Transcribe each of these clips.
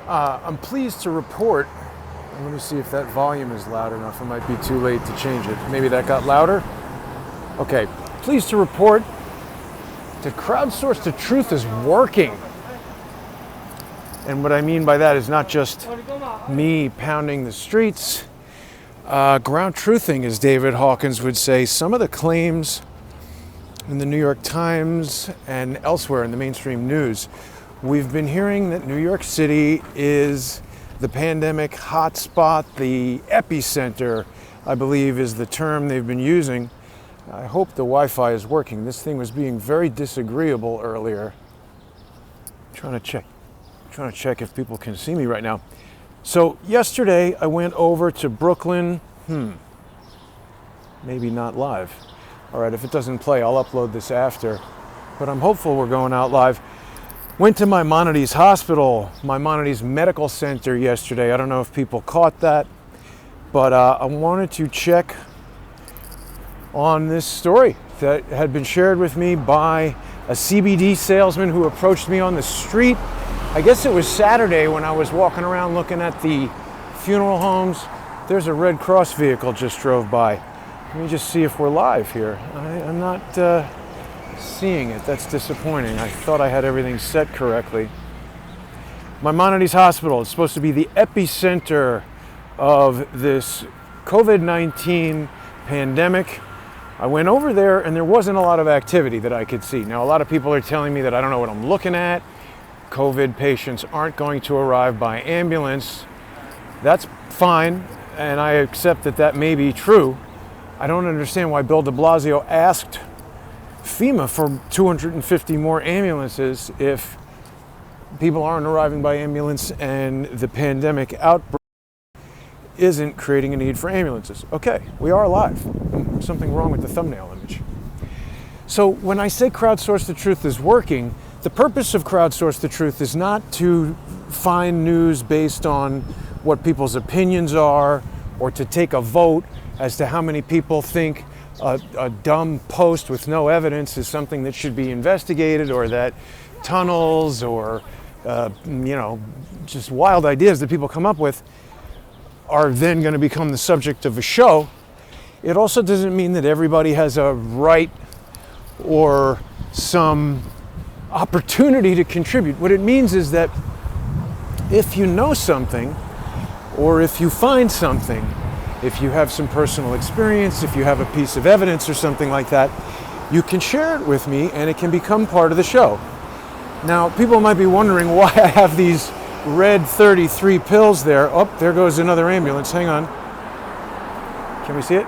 I'm pleased to report, let me see if that volume is loud enough. It might be too late to change it. Maybe that got louder? Okay, pleased to report that crowdsource the truth is working. And what I mean by that is not just me pounding the streets. Ground truthing, as David Hawkins would say. Some of the claims in the New York Times and elsewhere in the mainstream news, we've been hearing that New York City is the pandemic hotspot, the epicenter, I believe is the term they've been using. I hope the Wi-Fi is working. This thing was being very disagreeable earlier. Trying to check if people can see me right now. So yesterday I went over to Brooklyn. Maybe not live. All right, if it doesn't play, I'll upload this after. But I'm hopeful we're going out live. Went to Maimonides Hospital, Maimonides Medical Center yesterday. I don't know if people caught that, but I wanted to check on this story that had been shared with me by a CBD salesman who approached me on the street. I guess it was Saturday when I was walking around looking at the funeral homes. There's a Red Cross vehicle just drove by. Let me just see if we're live here. I'm not seeing it. That's disappointing. I thought I had everything set correctly. Maimonides Hospital is supposed to be the epicenter of this COVID-19 pandemic. I went over there and there wasn't a lot of activity that I could see. Now, a lot of people are telling me that I don't know what I'm looking at. COVID patients aren't going to arrive by ambulance. That's fine, and I accept that that may be true. I don't understand why Bill de Blasio asked FEMA for 250 more ambulances if people aren't arriving by ambulance and the pandemic outbreak isn't creating a need for ambulances. Okay, we are live. Something wrong with the thumbnail image. So when I say crowdsource the truth is working, the purpose of crowdsource the truth is not to find news based on what people's opinions are or to take a vote as to how many people think a dumb post with no evidence is something that should be investigated, or that tunnels or just wild ideas that people come up with are then going to become the subject of a show. It also doesn't mean that everybody has a right or some opportunity to contribute. What it means is that if you know something, or if you find something, if you have some personal experience, if you have a piece of evidence or something like that, you can share it with me and it can become part of the show. Now, people might be wondering why I have these red 33 pills there. Oh, there goes another ambulance. Hang on. Can we see it?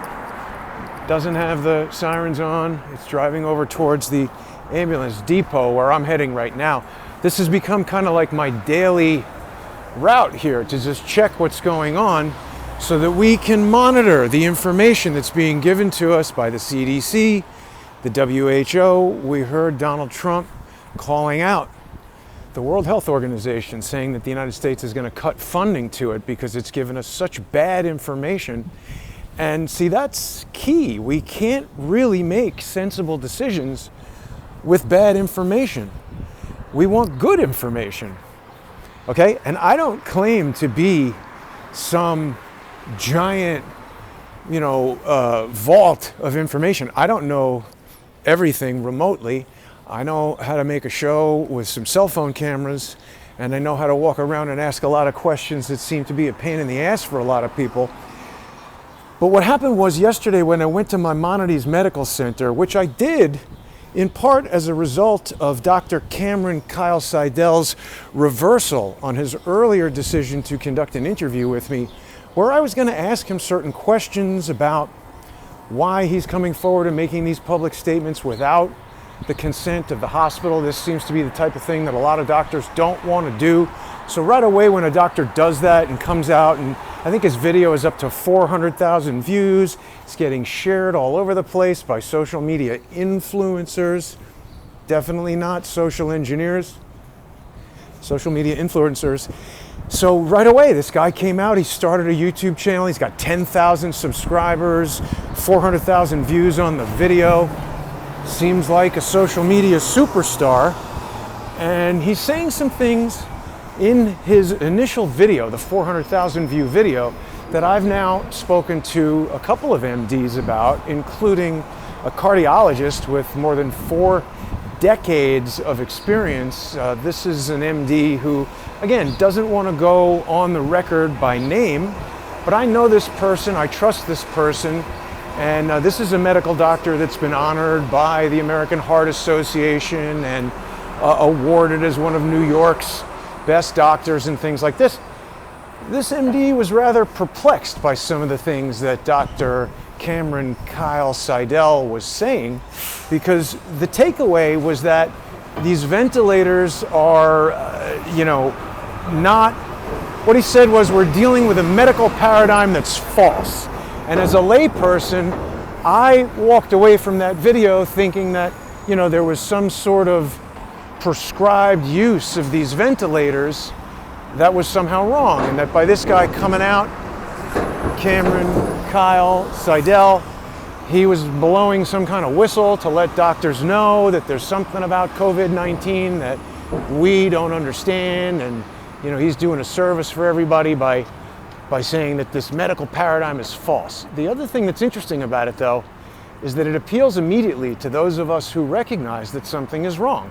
Doesn't have the sirens on. It's driving over towards the ambulance depot where I'm heading right now. This has become kind of like my daily route here, to just check what's going on so that we can monitor the information that's being given to us by the CDC, the WHO. We heard Donald Trump calling out the World Health Organization, saying that the United States is going to cut funding to it because it's given us such bad information. And see, that's key. We can't really make sensible decisions with bad information. We want good information. Okay? And I don't claim to be some giant, vault of information. I don't know everything remotely. I know how to make a show with some cell phone cameras, and I know how to walk around and ask a lot of questions that seem to be a pain in the ass for a lot of people. But what happened was yesterday when I went to Maimonides Medical Center, which I did in part as a result of Dr. Cameron Kyle-Sidell's reversal on his earlier decision to conduct an interview with me, where I was going to ask him certain questions about why he's coming forward and making these public statements without the consent of the hospital. This seems to be the type of thing that a lot of doctors don't want to do. So right away when a doctor does that and comes out, and I think his video is up to 400,000 views, it's getting shared all over the place by social media influencers, definitely not social engineers, social media influencers. So right away, this guy came out, he started a YouTube channel, he's got 10,000 subscribers, 400,000 views on the video. Seems like a social media superstar. And he's saying some things in his initial video, the 400,000 view video, that I've now spoken to a couple of MDs about, including a cardiologist with more than 4 decades of experience. This is an MD who, again, doesn't want to go on the record by name, but I know this person, I trust this person, and this is a medical doctor that's been honored by the American Heart Association and awarded as one of New York's best doctors and things like this. This MD was rather perplexed by some of the things that Dr. Cameron Kyle-Sidell was saying, because the takeaway was that these ventilators are, not, what he said was, we're dealing with a medical paradigm that's false. And as a layperson, I walked away from that video thinking that, there was some sort of prescribed use of these ventilators that was somehow wrong, and that by this guy coming out, Cameron Kyle-Sidell, he was blowing some kind of whistle to let doctors know that there's something about COVID-19 that we don't understand, and he's doing a service for everybody by saying that this medical paradigm is false. The other thing that's interesting about it, though, is that it appeals immediately to those of us who recognize that something is wrong.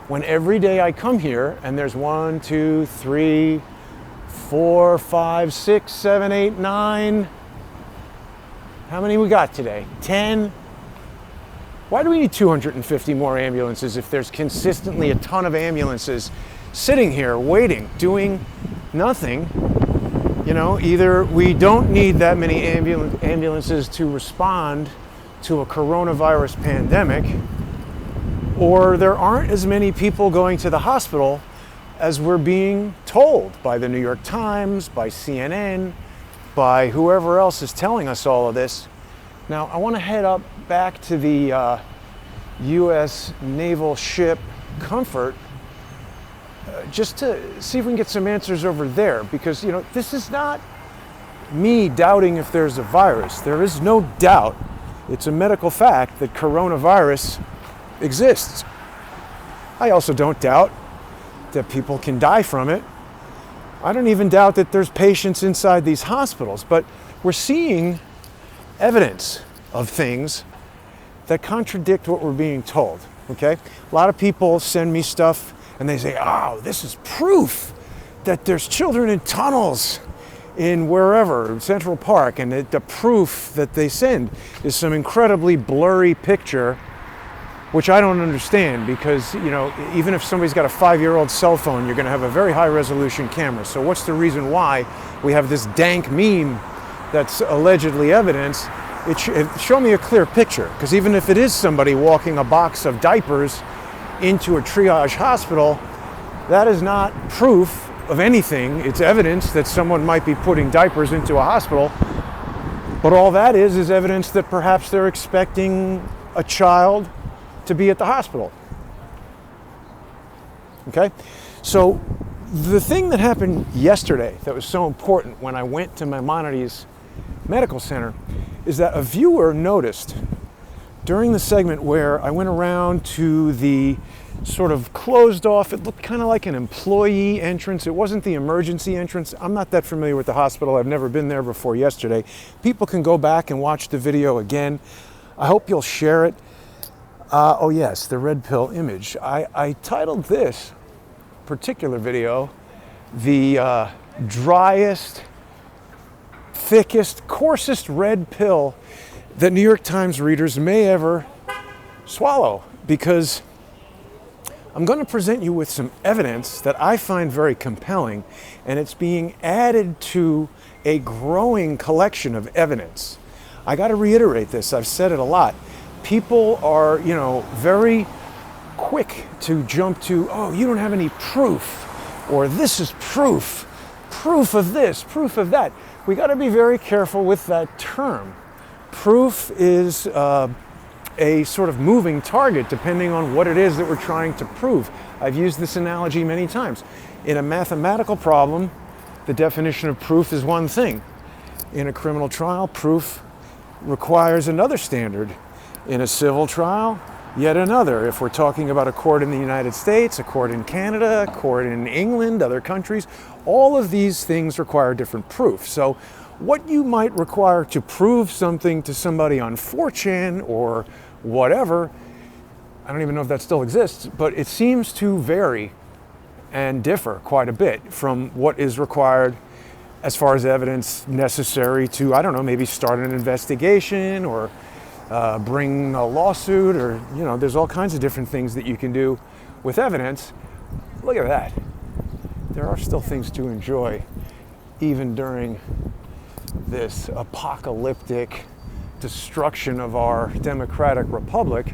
When every day I come here and there's 1, 2, 3, 4, 5, 6, 7, 8, 9. How many we got today? 10. Why do we need 250 more ambulances if there's consistently a ton of ambulances sitting here waiting, doing nothing? Either we don't need that many ambulances to respond to a coronavirus pandemic, or there aren't as many people going to the hospital as we're being told by the New York Times, by CNN, by whoever else is telling us all of this. Now, I want to head up back to the U.S. naval ship Comfort just to see if we can get some answers over there, because, this is not me doubting if there's a virus. There is no doubt. It's a medical fact that coronavirus exists. I also don't doubt that people can die from it. I don't even doubt that there's patients inside these hospitals, but we're seeing evidence of things that contradict what we're being told, okay? A lot of people send me stuff and they say, oh, this is proof that there's children in tunnels in wherever, Central Park, and the proof that they send is some incredibly blurry picture, which I don't understand, because, even if somebody's got a 5-year-old cell phone, you're going to have a very high resolution camera. So what's the reason why we have this dank meme that's allegedly evidence? Show me a clear picture, because even if it is somebody walking a box of diapers into a triage hospital, that is not proof of anything. It's evidence that someone might be putting diapers into a hospital, but all that is evidence that perhaps they're expecting a child to be at the hospital. Okay? So the thing that happened yesterday that was so important when I went to Maimonides Medical Center is that a viewer noticed during the segment where I went around to the sort of closed off, it looked kind of like an employee entrance. It wasn't the emergency entrance. I'm not that familiar with the hospital. I've never been there before yesterday. People can go back and watch the video again. I hope you'll share it. Oh yes, the red pill image. I titled this particular video, the driest, thickest, coarsest red pill that New York Times readers may ever swallow, because I'm going to present you with some evidence that I find very compelling, and it's being added to a growing collection of evidence. I got to reiterate this. I've said it a lot. People are, very quick to jump to, oh, you don't have any proof, or this is proof of this, proof of that. We got to be very careful with that term. Proof is a sort of moving target depending on what it is that we're trying to prove. I've used this analogy many times. In a mathematical problem, the definition of proof is one thing. In a criminal trial, proof requires another standard. In a civil trial, yet another. If we're talking about a court in the United States, a court in Canada, a court in England, other countries, all of these things require different proof. So what you might require to prove something to somebody on 4chan or whatever, I don't even know if that still exists, but it seems to vary and differ quite a bit from what is required as far as evidence necessary to, I don't know, maybe start an investigation or bring a lawsuit, or, you know, there's all kinds of different things that you can do with evidence. Look at that. There are still things to enjoy even during this apocalyptic destruction of our democratic republic.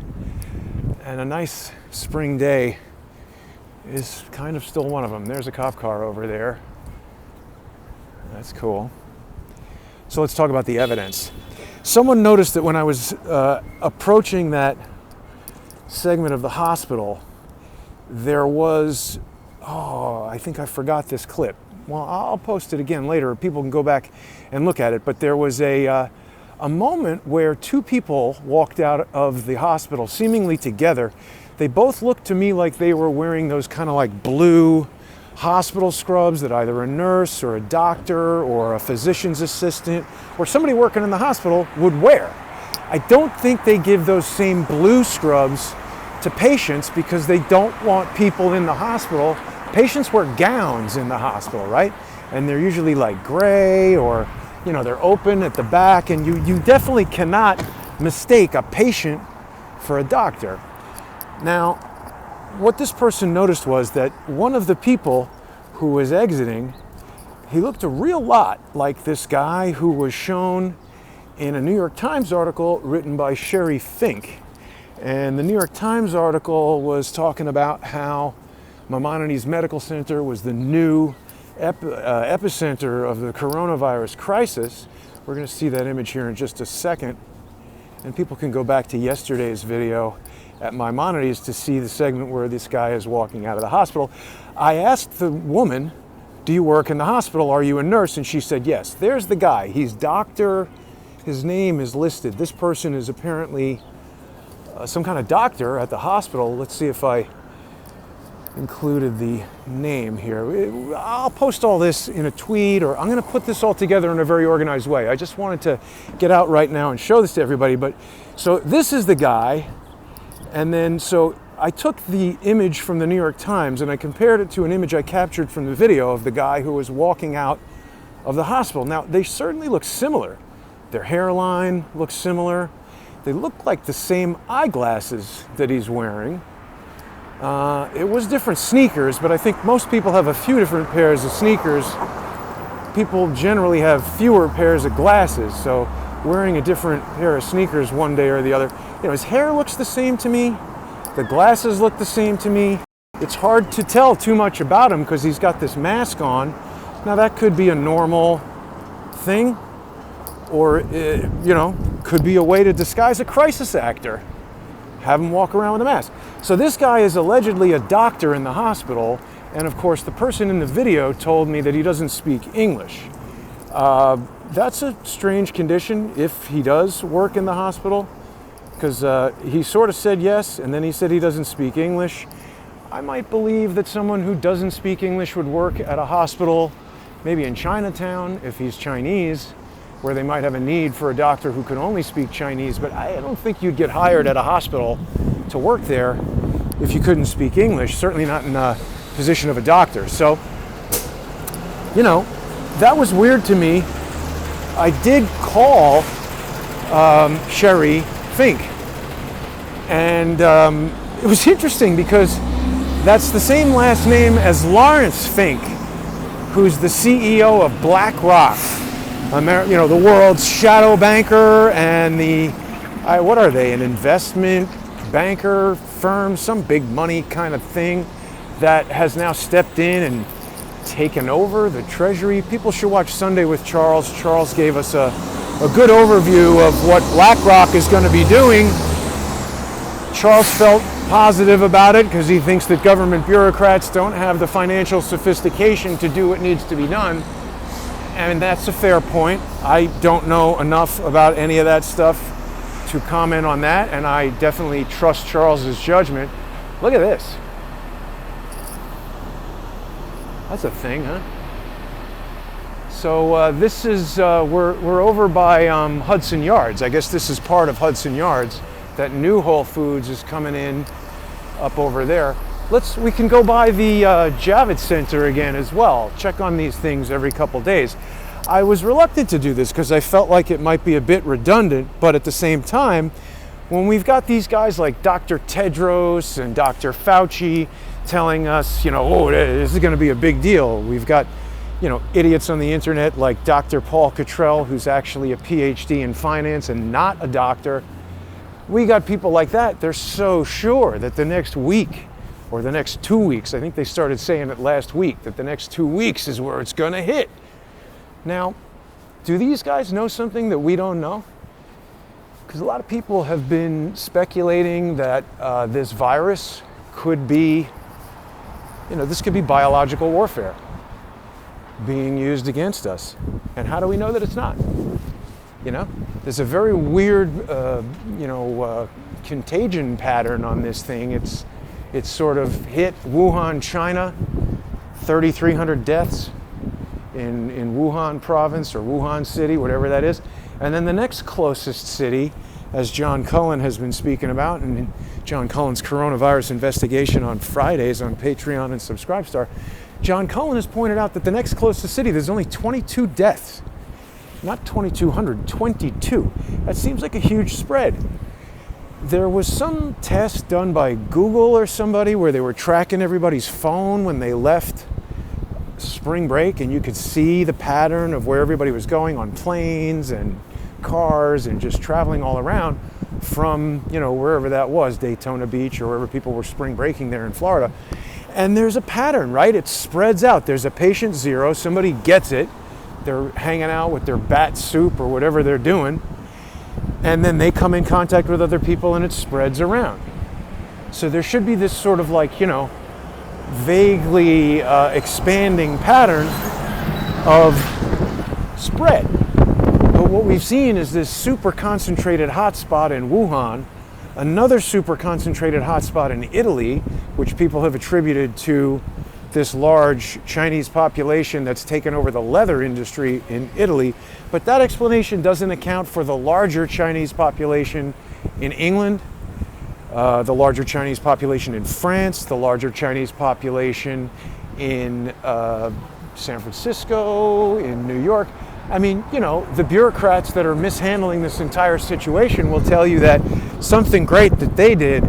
And a nice spring day is kind of still one of them. There's a cop car over there. That's cool. So let's talk about the evidence. Someone noticed that when I was approaching that segment of the hospital, there was, I think I forgot this clip. Well, I'll post it again later. People can go back and look at it. But there was a moment where two people walked out of the hospital, seemingly together. They both looked to me like they were wearing those kind of like blue hospital scrubs that either a nurse or a doctor or a physician's assistant or somebody working in the hospital would wear. I don't think they give those same blue scrubs to patients because they don't want people in the hospital. Patients wear gowns in the hospital, right? And they're usually like gray, or, you know, they're open at the back, and you definitely cannot mistake a patient for a doctor. Now, what this person noticed was that one of the people who was exiting, he looked a real lot like this guy who was shown in a New York Times article written by Sherry Fink. And the New York Times article was talking about how Maimonides Medical Center was the new epicenter of the coronavirus crisis. We're going to see that image here in just a second. And people can go back to yesterday's video at Maimonides to see the segment where this guy is walking out of the hospital. I asked the woman, do you work in the hospital? Are you a nurse? And she said, yes. There's the guy. He's doctor. His name is listed. This person is apparently some kind of doctor at the hospital. Let's see if I included the name here. I'll post all this in a tweet, or I'm going to put this all together in a very organized way. I just wanted to get out right now and show this to everybody. But so this is the guy. And then, so I took the image from the New York Times and I compared it to an image I captured from the video of the guy who was walking out of the hospital. Now, they certainly look similar. Their hairline looks similar. They look like the same eyeglasses that he's wearing. It was different sneakers, but I think most people have a few different pairs of sneakers. People generally have fewer pairs of glasses, so wearing a different pair of sneakers one day or the other. You know, his hair looks the same to me. The glasses look the same to me. It's hard to tell too much about him because he's got this mask on. Now that could be a normal thing, or, you know, could be a way to disguise a crisis actor. Have him walk around with a mask. So this guy is allegedly a doctor in the hospital, and of course the person in the video told me that he doesn't speak English. That's a strange condition if he does work in the hospital, because he sort of said yes, and then he said he doesn't speak English. I might believe that someone who doesn't speak English would work at a hospital, maybe in Chinatown if he's Chinese, where they might have a need for a doctor who can only speak Chinese, but I don't think you'd get hired at a hospital to work there if you couldn't speak English, certainly not in a position of a doctor. So, you know, that was weird to me. I did call Sherry Fink, and it was interesting because that's the same last name as Lawrence Fink, who's the CEO of BlackRock, you know, the world's shadow banker, and what are they, an investment banker firm, some big money kind of thing that has now stepped in and taken over the Treasury. People should watch Sunday with Charles. Charles gave us a good overview of what BlackRock is going to be doing. Charles felt positive about it because he thinks that government bureaucrats don't have the financial sophistication to do what needs to be done. And that's a fair point. I don't know enough about any of that stuff to comment on that, and I definitely trust Charles's judgment. Look at this. That's a thing, huh? So this is, we're over by Hudson Yards. I guess this is part of Hudson Yards. That new Whole Foods is coming in up over there. We can go by the Javits Center again as well. Check on these things every couple days. I was reluctant to do this because I felt like it might be a bit redundant, but at the same time, when we've got these guys like Dr. Tedros and Dr. Fauci telling us, oh, this is going to be a big deal. We've got, idiots on the internet like Dr. Paul Cottrell, who's actually a PhD in finance and not a doctor. We got people like that. They're so sure that the next week or the next 2 weeks, I think they started saying it last week, that the next 2 weeks is where it's going to hit. Now, do these guys know something that we don't know? Because a lot of people have been speculating that this virus could be, this could be biological warfare being used against us. And how do we know that it's not? There's a very weird, contagion pattern on this thing. It's sort of hit Wuhan, China, 3,300 deaths in Wuhan province or Wuhan city, whatever that is. And then the next closest city, as John Cullen has been speaking about, and John Cullen's coronavirus investigation on Fridays on Patreon and Subscribestar, John Cullen has pointed out that the next closest city, there's only 22 deaths. Not 2,200, 22. That seems like a huge spread. There was some test done by Google or somebody where they were tracking everybody's phone when they left spring break, and you could see the pattern of where everybody was going on planes and cars and just traveling all around from, wherever that was, Daytona Beach or wherever people were spring breaking there in Florida. And there's a pattern, right? It spreads out. There's a patient zero, somebody gets it, they're hanging out with their bat soup or whatever they're doing, and then they come in contact with other people and it spreads around. So there should be this sort of like, vaguely expanding pattern of spread. But what we've seen is this super concentrated hotspot in Wuhan, another super concentrated hotspot in Italy, which people have attributed to this large Chinese population that's taken over the leather industry in Italy. But that explanation doesn't account for the larger Chinese population in England, the larger Chinese population in France, the larger Chinese population in San Francisco, in New York. I mean, the bureaucrats that are mishandling this entire situation will tell you that something great that they did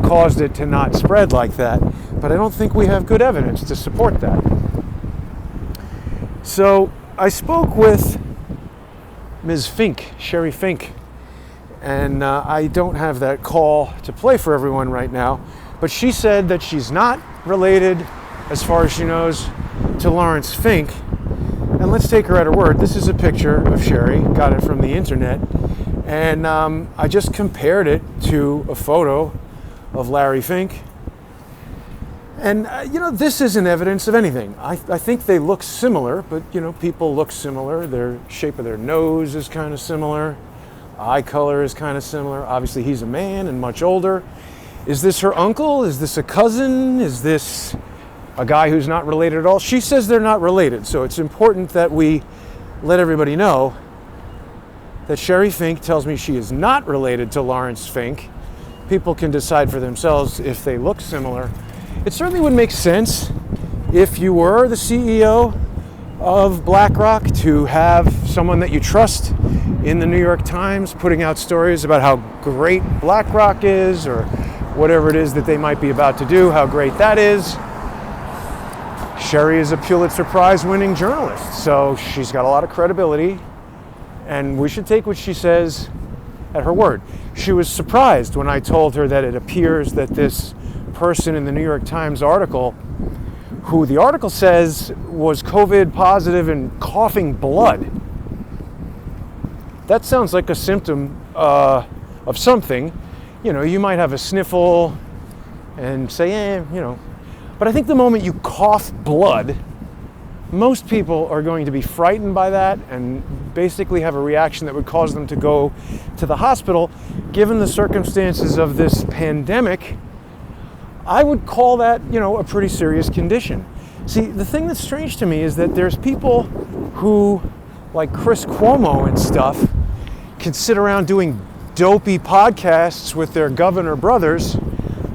caused it to not spread like that. But I don't think we have good evidence to support that. So I spoke with Ms. Fink, Sherry Fink, and I don't have that call to play for everyone right now, but she said that she's not related, as far as she knows, to Lawrence Fink. And let's take her at her word. This is a picture of Sherry, got it from the internet, and I just compared it to a photo of Larry Fink. And, this isn't evidence of anything. I think they look similar, but, people look similar. Their shape of their nose is kind of similar. Eye color is kind of similar. Obviously, he's a man and much older. Is this her uncle? Is this a cousin? Is this a guy who's not related at all? She says they're not related, so it's important that we let everybody know that Sherry Fink tells me she is not related to Lawrence Fink. People can decide for themselves if they look similar. It certainly would make sense if you were the CEO of BlackRock to have someone that you trust in the New York Times putting out stories about how great BlackRock is, or whatever it is that they might be about to do, how great that is. Sherry is a Pulitzer Prize winning journalist, so she's got a lot of credibility, and we should take what she says at her word. She was surprised when I told her that it appears that this person in the New York Times article, who the article says was COVID positive and coughing blood. That sounds like a symptom of something. You might have a sniffle and say, but I think the moment you cough blood, most people are going to be frightened by that and basically have a reaction that would cause them to go to the hospital. Given the circumstances of this pandemic, I would call that, a pretty serious condition. See, the thing that's strange to me is that there's people who, like Chris Cuomo and stuff, can sit around doing dopey podcasts with their governor brothers,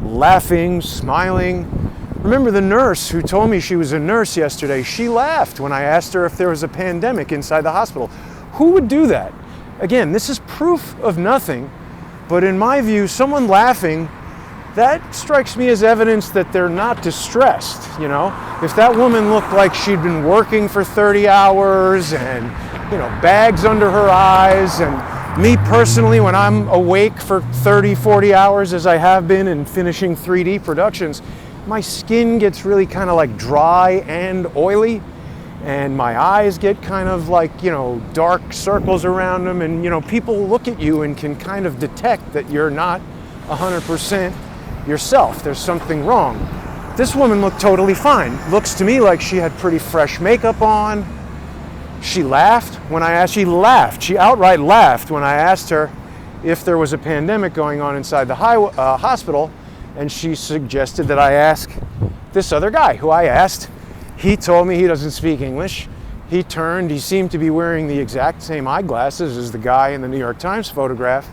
laughing, smiling. Remember the nurse who told me she was a nurse yesterday? She laughed when I asked her if there was a pandemic inside the hospital. Who would do that? Again, this is proof of nothing, but in my view, someone laughing, that strikes me as evidence that they're not distressed, If that woman looked like she'd been working for 30 hours and, bags under her eyes, and me personally, when I'm awake for 30, 40 hours, as I have been in finishing 3D productions, my skin gets really kind of like dry and oily, and my eyes get kind of like, dark circles around them, and, people look at you and can kind of detect that you're not 100% yourself. There's something wrong. This woman looked totally fine. Looks to me like she had pretty fresh makeup on. She laughed when I asked, she outright laughed when I asked her if there was a pandemic going on inside the hospital. And she suggested that I ask this other guy who I asked. He told me he doesn't speak English. He seemed to be wearing the exact same eyeglasses as the guy in the New York Times photograph.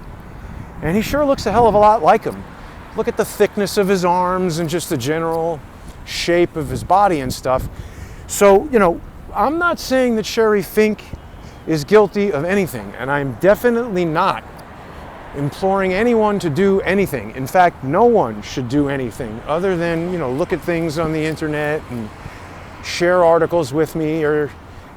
And he sure looks a hell of a lot like him. Look at the thickness of his arms and just the general shape of his body and stuff. So, I'm not saying that Sherry Fink is guilty of anything, and I'm definitely not imploring anyone to do anything. In fact, no one should do anything other than, look at things on the internet and share articles with me or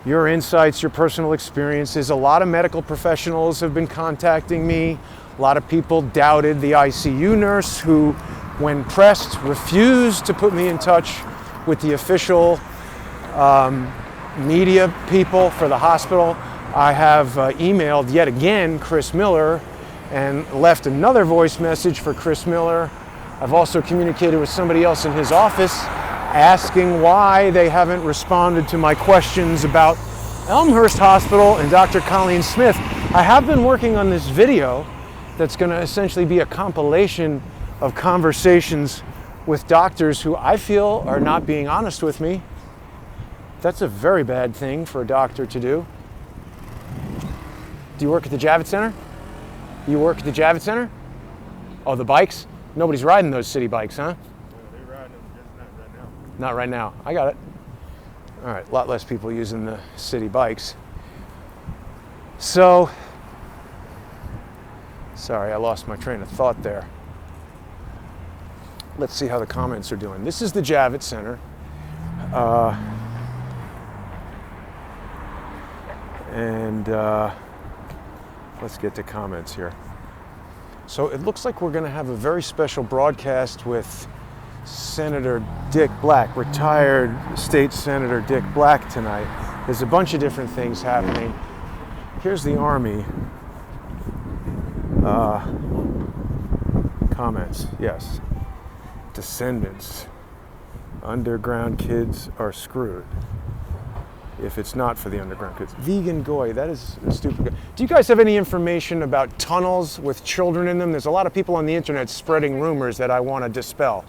your insights, your personal experiences. A lot of medical professionals have been contacting me. A lot of people doubted the ICU nurse who, when pressed, refused to put me in touch with the official media people for the hospital. I have emailed yet again Chris Miller and left another voice message for Chris Miller. I've also communicated with somebody else in his office asking why they haven't responded to my questions about Elmhurst Hospital and Dr. Colleen Smith. I have been working on this video that's going to essentially be a compilation of conversations with doctors who I feel are not being honest with me. That's a very bad thing for a doctor to do. Do you work at the Javits Center? You work at the Javits Center? Oh, the bikes? Nobody's riding those city bikes, huh? They're riding them, just not right now. Not right now. I got it. All right, a lot less people using the city bikes. So, sorry, I lost my train of thought there. Let's see how the comments are doing. This is the Javits Center. Let's get to comments here. So it looks like we're going to have a very special broadcast with Senator Dick Black, retired State Senator Dick Black tonight. There's a bunch of different things happening. Here's the Army. Comments, yes. Descendants. Underground kids are screwed. If it's not for the underground kids. Vegan goy, that is stupid. Do you guys have any information about tunnels with children in them? There's a lot of people on the internet spreading rumors that I want to dispel.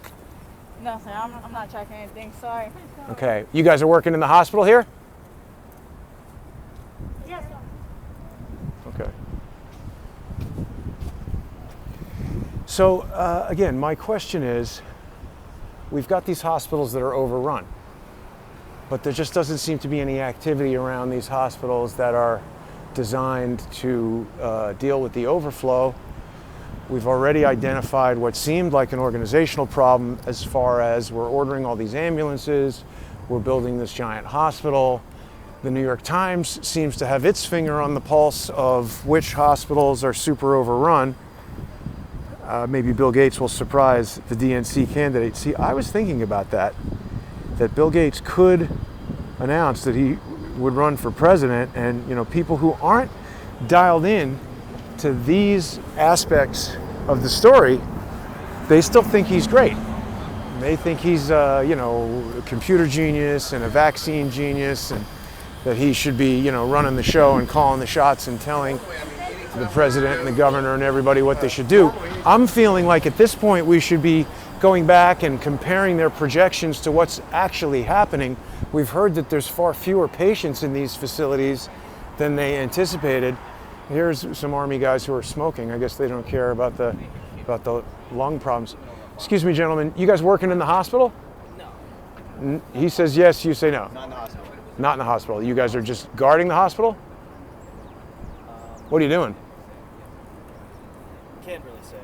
No, sir, I'm not checking anything, sorry. Okay, you guys are working in the hospital here? Yes, sir. Okay. So, again, my question is, we've got these hospitals that are overrun. But there just doesn't seem to be any activity around these hospitals that are designed to deal with the overflow. We've already identified what seemed like an organizational problem as far as we're ordering all these ambulances, we're building this giant hospital. The New York Times seems to have its finger on the pulse of which hospitals are super overrun. Maybe Bill Gates will surprise the DNC candidate. See, I was thinking about that Bill Gates could announce that he would run for president, and people who aren't dialed in to these aspects of the story, they still think he's great. They think he's, you know, a computer genius and a vaccine genius, and that he should be, you know, running the show and calling the shots and telling the president and the governor and everybody what they should do. I'm feeling like at this point we should be going back and comparing their projections to what's actually happening. We've heard that there's far fewer patients in these facilities than they anticipated. Here's some Army guys who are smoking. I guess they don't care about the lung problems. Excuse me, gentlemen, you guys working in the hospital? No. He says yes, you say no. Not in the hospital. Not in the hospital. You guys are just guarding the hospital? What are you doing? Can't really say.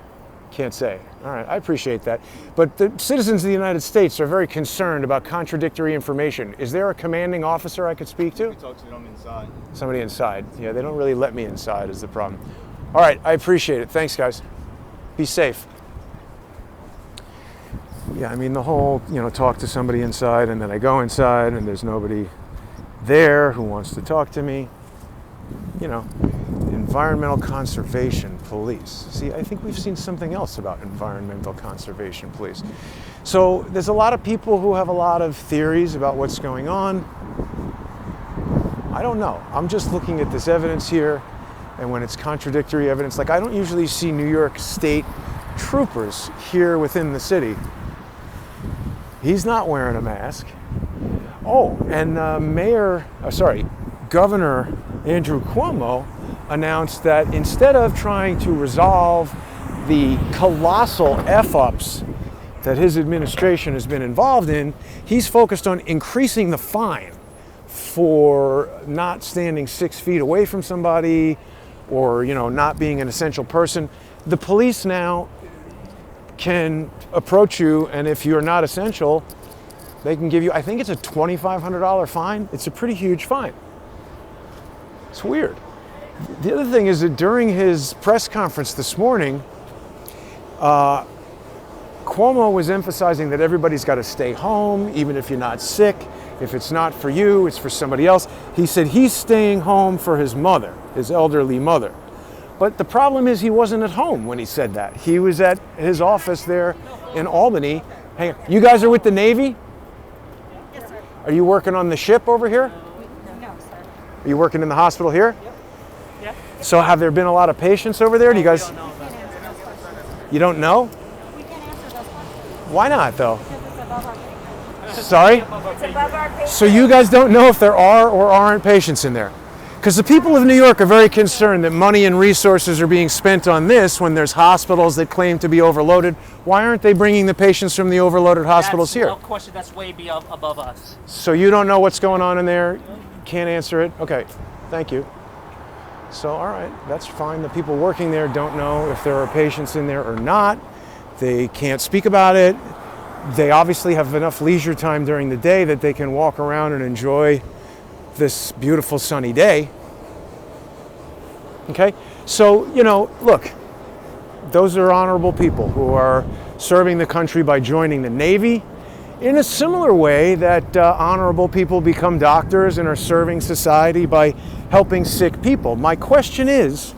Can't say. All right, I appreciate that. But the citizens of the United States are very concerned about contradictory information. Is there a commanding officer I could speak to? You can talk to them inside. Somebody inside. Yeah, they don't really let me inside is the problem. All right, I appreciate it. Thanks, guys. Be safe. Yeah, I mean, the whole, you know, talk to somebody inside, and then I go inside and there's nobody there who wants to talk to me. You know, environmental conservation police. See, I think we've seen something else about environmental conservation police. So there's a lot of people who have a lot of theories about what's going on. I don't know. I'm just looking at this evidence here, and when it's contradictory evidence, like I don't usually see New York State troopers here within the city. He's not wearing a mask. Oh, and Governor Andrew Cuomo announced that instead of trying to resolve the colossal F-ups that his administration has been involved in, he's focused on increasing the fine for not standing 6 feet away from somebody or, you know, not being an essential person. The police now can approach you, and if you're not essential, they can give you, I think it's a $2,500 fine. It's a pretty huge fine. It's weird. The other thing is that during his press conference this morning, Cuomo was emphasizing that everybody's got to stay home, even if you're not sick. If it's not for you, it's for somebody else. He said he's staying home for his mother, his elderly mother. But the problem is he wasn't at home when he said that. He was at his office there in Albany. Hey, you guys are with the Navy? Yes, sir. Are you working on the ship over here? No, sir. Are you working in the hospital here? Yep. So have there been a lot of patients over there? Do you guys? You don't know? We can't answer those questions Why not though? because it's above our pay grade. Sorry? It's above our pay So grade. you guys don't know if there are or aren't patients in there? Because the people of New York are very concerned that money and resources are being spent on this when there's hospitals that claim to be overloaded. Why aren't they bringing the patients from the overloaded hospitals here? That's a question that's way above us. So you don't know what's going on in there? Can't answer it? Okay, thank you. So, all right, that's fine. The people working there don't know if there are patients in there or not. They can't speak about it. They obviously have enough leisure time during the day that they can walk around and enjoy this beautiful sunny day. Okay, so, you know, look, those are honorable people who are serving the country by joining the Navy in a similar way that honorable people become doctors and are serving society by helping sick people. My question is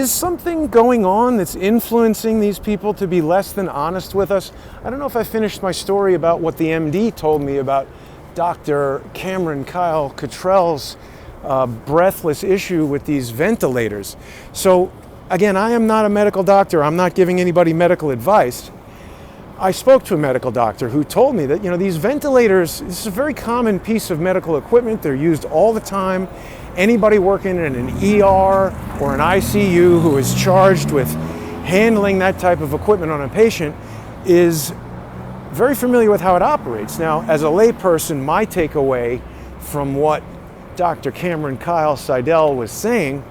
something going on that's influencing these people to be less than honest with us? I don't know if I finished my story about what the MD told me about Dr. Cameron Kyle Cottrell's breathless issue with these ventilators. So again, I am not a medical doctor. I'm not giving anybody medical advice. I spoke to a medical doctor who told me that, you know, these ventilators, this is a very common piece of medical equipment. They're used all the time. Anybody working in an ER or an ICU who is charged with handling that type of equipment on a patient is very familiar with how it operates. Now, as a layperson, my takeaway from what Dr. Cameron Kyle-Sidell was saying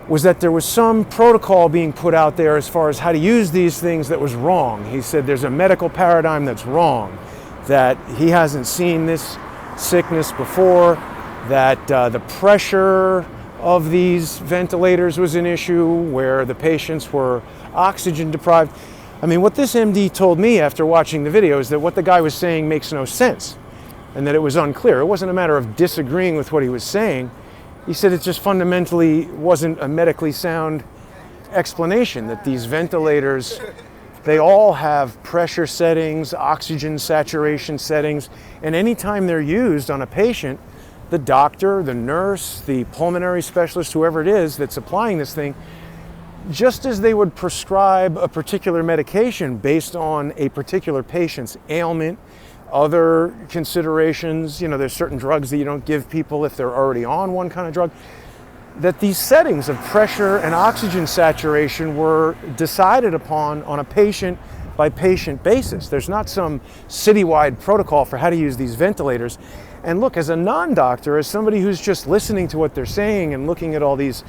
was that there was some protocol being put out there as far as how to use these things that was wrong. He said there's a medical paradigm that's wrong, that he hasn't seen this sickness before, that the pressure of these ventilators was an issue where the patients were oxygen deprived. I mean, what this MD told me after watching the video is that what the guy was saying makes no sense and that it was unclear. It wasn't a matter of disagreeing with what he was saying. He said it just fundamentally wasn't a medically sound explanation, that these ventilators They all have pressure settings, oxygen saturation settings, and anytime they're used on a patient, the doctor, the nurse, the pulmonary specialist, whoever it is that's applying this thing, just as they would prescribe a particular medication based on a particular patient's ailment, other considerations, there's certain drugs that you don't give people if they're already on one kind of drug, that these settings of pressure and oxygen saturation were decided upon on a patient by patient basis. There's not some citywide protocol for how to use these ventilators. And look, as a non-doctor, as somebody who's just listening to what they're saying and looking at all these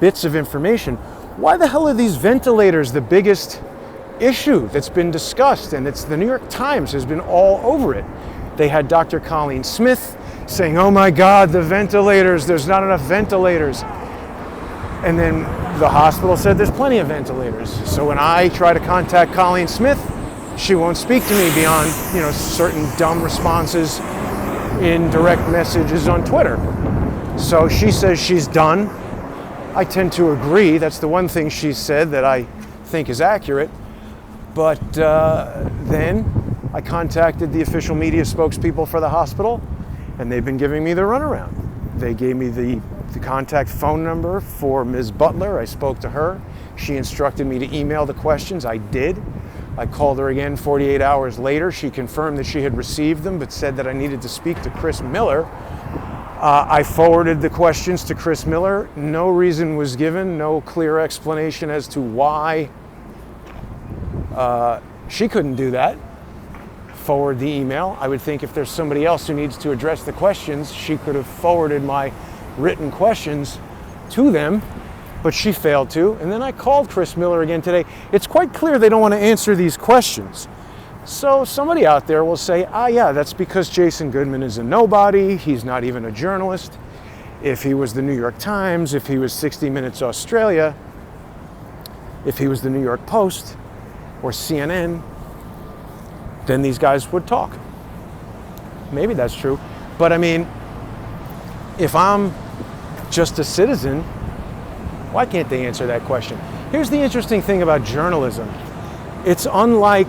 bits of information, why the hell are these ventilators the biggest issue that's been discussed? And it's the New York Times has been all over it. They had Dr. Colleen Smith saying, oh my God, the ventilators, there's not enough ventilators. And then the hospital said there's plenty of ventilators. So when I try to contact Colleen Smith, she won't speak to me beyond, certain dumb responses in direct messages on Twitter. So she says she's done. I tend to agree. That's the one thing she said that I think is accurate. But then I contacted the official media spokespeople for the hospital, and they've been giving me the runaround. They gave me the contact phone number for Ms. Butler. I spoke to her. She instructed me to email the questions. I did. I called her again 48 hours later. She confirmed that she had received them, but said that I needed to speak to Chris Miller. I forwarded the questions to Chris Miller. No reason was given, no clear explanation as to why she couldn't do that. Forward the email. I would think if there's somebody else who needs to address the questions, she could have forwarded my written questions to them, but she failed to. And then I called Chris Miller again today. It's quite clear they don't want to answer these questions. So somebody out there will say, yeah, that's because Jason Goodman is a nobody. He's not even a journalist. If he was the New York Times, if he was 60 Minutes Australia, if he was the New York Post or CNN, then these guys would talk. Maybe that's true. But I mean, if I'm just a citizen, why can't they answer that question? Here's the interesting thing about journalism. It's unlike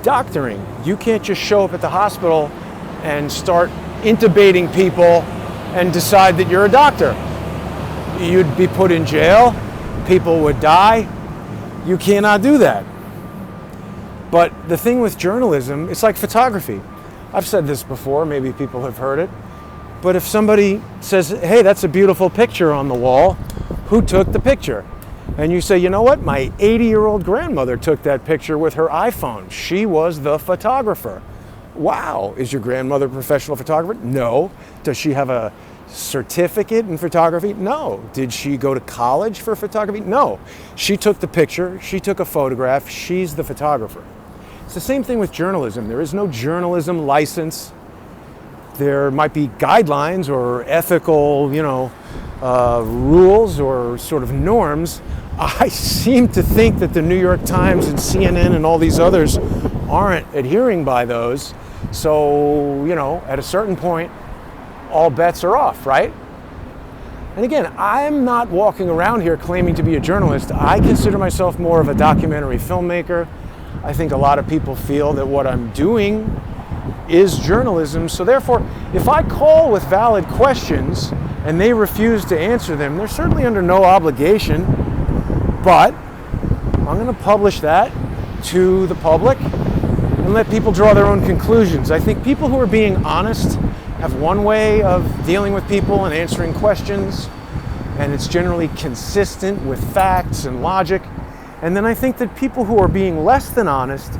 doctoring. You can't just show up at the hospital and start intubating people and decide that you're a doctor. You'd be put in jail. People would die. You cannot do that. But the thing with journalism, it's like photography. I've said this before, maybe people have heard it. But if somebody says, hey, that's a beautiful picture on the wall, who took the picture? And you say, you know what? My 80-year-old grandmother took that picture with her iPhone. She was the photographer. Wow. Is your grandmother a professional photographer? No. Does she have a certificate in photography? No. Did she go to college for photography? No. She took the picture. She took a photograph. She's the photographer. It's the same thing with journalism. There is no journalism license. There might be guidelines or ethical, rules or sort of norms. I seem to think that the New York Times and CNN and all these others aren't adhering by those. So, at a certain point, all bets are off, right? And again, I'm not walking around here claiming to be a journalist. I consider myself more of a documentary filmmaker. I think a lot of people feel that what I'm doing is journalism. So therefore, if I call with valid questions and they refuse to answer them, they're certainly under no obligation, but I'm going to publish that to the public and let people draw their own conclusions. I think people who are being honest have one way of dealing with people and answering questions, and it's generally consistent with facts and logic. And then I think that people who are being less than honest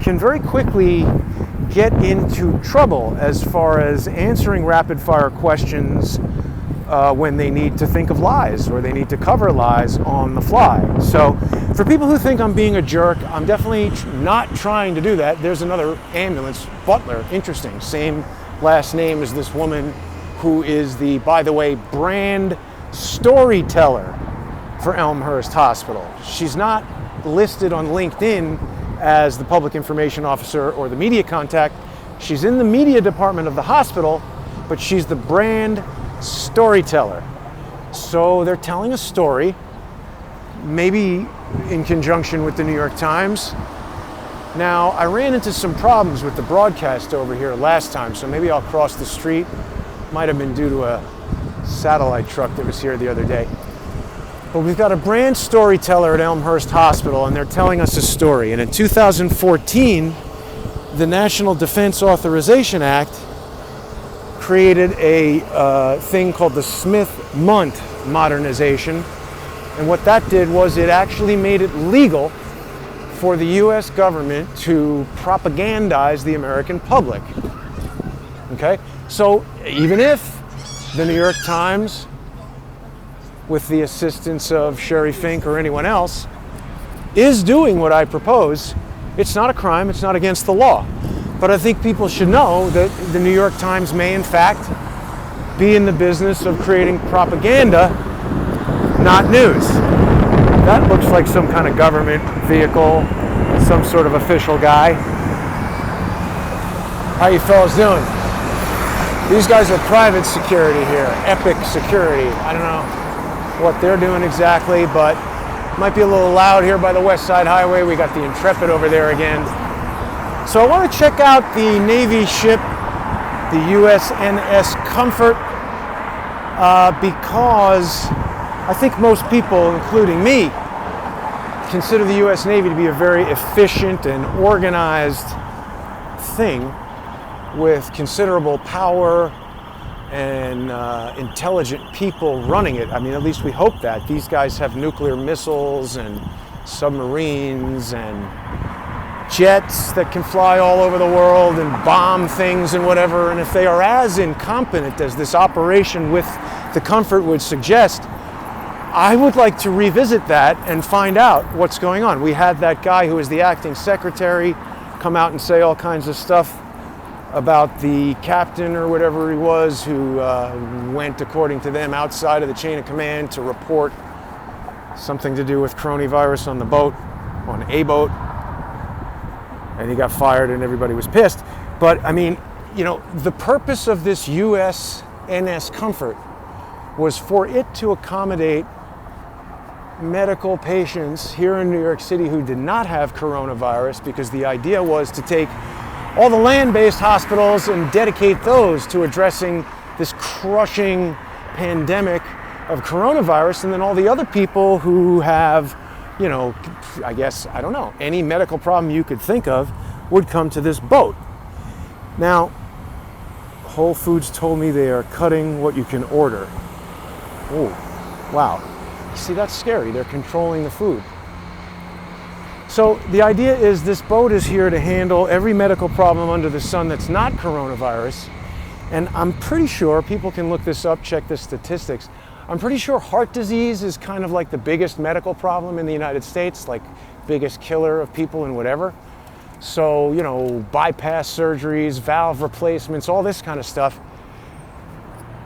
can very quickly get into trouble as far as answering rapid-fire questions when they need to think of lies or they need to cover lies on the fly. So for people who think I'm being a jerk, I'm definitely not trying to do that. There's another ambulance, Butler, interesting, same last name as this woman who is the, by the way, brand storyteller for Elmhurst Hospital. She's not listed on LinkedIn as the public information officer or the media contact. She's in the media department of the hospital, but she's the brand storyteller. So they're telling a story, maybe in conjunction with the New York Times, Now, I ran into some problems with the broadcast over here last time, so maybe I'll cross the street. Might have been due to a satellite truck that was here the other day. But we've got a brand storyteller at Elmhurst Hospital, and they're telling us a story. And in 2014, the National Defense Authorization Act created a thing called the Smith-Mundt modernization. And what that did was it actually made it legal for the U.S. government to propagandize the American public. Okay? So even if the New York Times, with the assistance of Sherry Fink or anyone else, is doing what I propose, it's not a crime, it's not against the law. But I think people should know that the New York Times may in fact be in the business of creating propaganda, not news. That looks like some kind of government vehicle, some sort of official guy. How you fellas doing? These guys are private security here, Epic Security. I don't know what they're doing exactly, but might be a little loud here by the West Side Highway. We got the Intrepid over there again. So I want to check out the Navy ship, the USNS Comfort, because I think most people, including me, consider the U.S. Navy to be a very efficient and organized thing with considerable power and intelligent people running it. I mean, at least we hope that. These guys have nuclear missiles and submarines and jets that can fly all over the world and bomb things and whatever. And if they are as incompetent as this operation with the Comfort would suggest, I would like to revisit that and find out what's going on. We had that guy who was the acting secretary come out and say all kinds of stuff about the captain or whatever he was who went, according to them, outside of the chain of command to report something to do with coronavirus on the boat, on a boat, and he got fired and everybody was pissed. But I mean, you know, the purpose of this USNS Comfort was for it to accommodate medical patients here in New York City who did not have coronavirus, because the idea was to take all the land-based hospitals and dedicate those to addressing this crushing pandemic of coronavirus, and then all the other people who have, you know, I guess, I don't know, any medical problem you could think of would come to this boat. Now, Whole Foods told me they are cutting what you can order. Oh, wow. See, that's scary. They're controlling the food. So the idea is this boat is here to handle every medical problem under the sun that's not coronavirus. And I'm pretty sure, people can look this up, check the statistics, I'm pretty sure heart disease is kind of like the biggest medical problem in the United States, like biggest killer of people and whatever. So, you know, bypass surgeries, valve replacements, all this kind of stuff.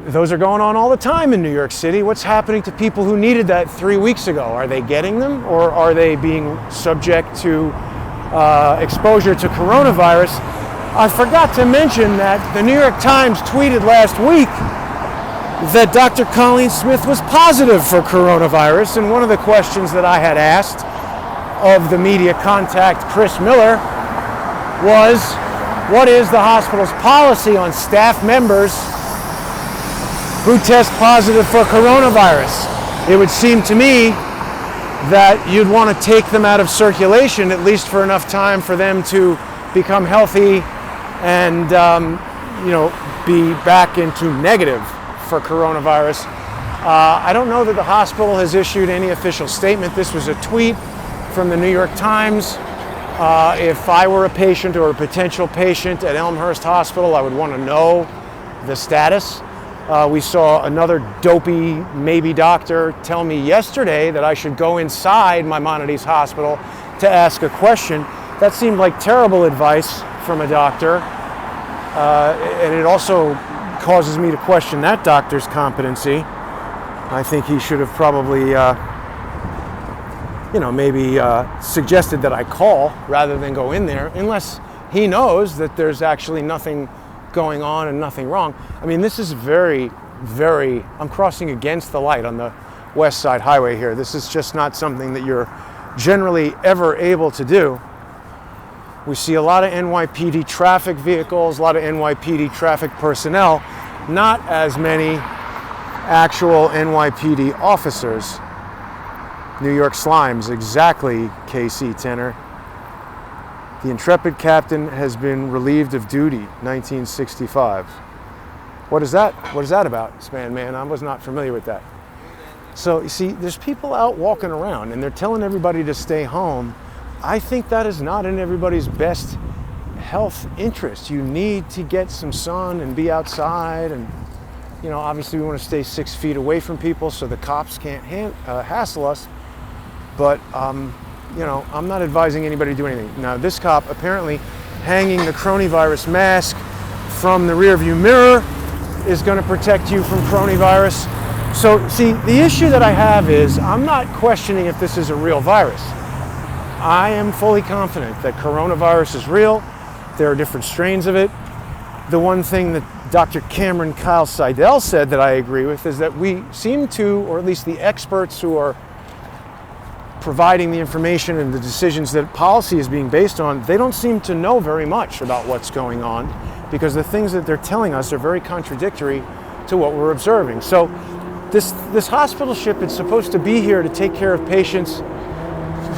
Those are going on all the time in New York City. What's happening to people who needed that 3 weeks ago? Are they getting them, or are they being subject to exposure to coronavirus? I forgot to mention that the New York Times tweeted last week that Dr. Colleen Smith was positive for coronavirus, and one of the questions that I had asked of the media contact, Chris Miller, was, what is the hospital's policy on staff members who test positive for coronavirus? It would seem to me that you'd want to take them out of circulation, at least for enough time for them to become healthy and you know, be back into negative for coronavirus. I don't know that the hospital has issued any official statement. This was a tweet from the New York Times. If I were a patient or a potential patient at Elmhurst Hospital, I would want to know the status. We saw another dopey maybe doctor tell me yesterday that I should go inside Maimonides Hospital to ask a question. That seemed like terrible advice from a doctor. And it also causes me to question that doctor's competency. I think he should have probably, you know, maybe suggested that I call rather than go in there, unless he knows that there's actually nothing going on and nothing wrong. I mean, this is very, very, I'm crossing against the light on the West Side Highway here. This is just not something that you're generally ever able to do. We see a lot of NYPD traffic vehicles, a lot of NYPD traffic personnel, not as many actual NYPD officers. New York Slimes, exactly, KC Tenor. The intrepid captain has been relieved of duty, 1965. What is that? What is that about, Span Man? I was not familiar with that. So, you see, there's people out walking around and they're telling everybody to stay home. I think that is not in everybody's best health interest. You need to get some sun and be outside, and you know, obviously we want to stay 6 feet away from people so the cops can't hassle us. But you know, I'm not advising anybody to do anything. Now, this cop apparently hanging the coronavirus mask from the rearview mirror is going to protect you from coronavirus. So, see, the issue that I have is I'm not questioning if this is a real virus. I am fully confident that coronavirus is real. There are different strains of it. The one thing that Dr. Cameron Kyle-Sidell said that I agree with is that we seem to, or at least the experts who are providing the information and the decisions that policy is being based on, they don't seem to know very much about what's going on, because the things that they're telling us are very contradictory to what we're observing. So this hospital ship is supposed to be here to take care of patients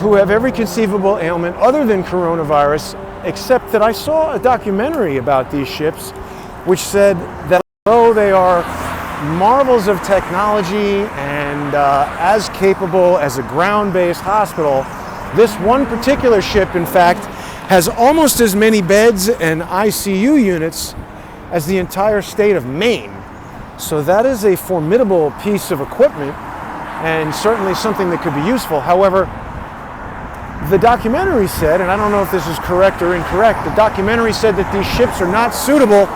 who have every conceivable ailment other than coronavirus, except that I saw a documentary about these ships which said that although they are marvels of technology and as capable as a ground-based hospital, this one particular ship, in fact, has almost as many beds and ICU units as the entire state of Maine. So that is a formidable piece of equipment and certainly something that could be useful. However, the documentary said, and I don't know if this is correct or incorrect, the documentary said that these ships are not suitable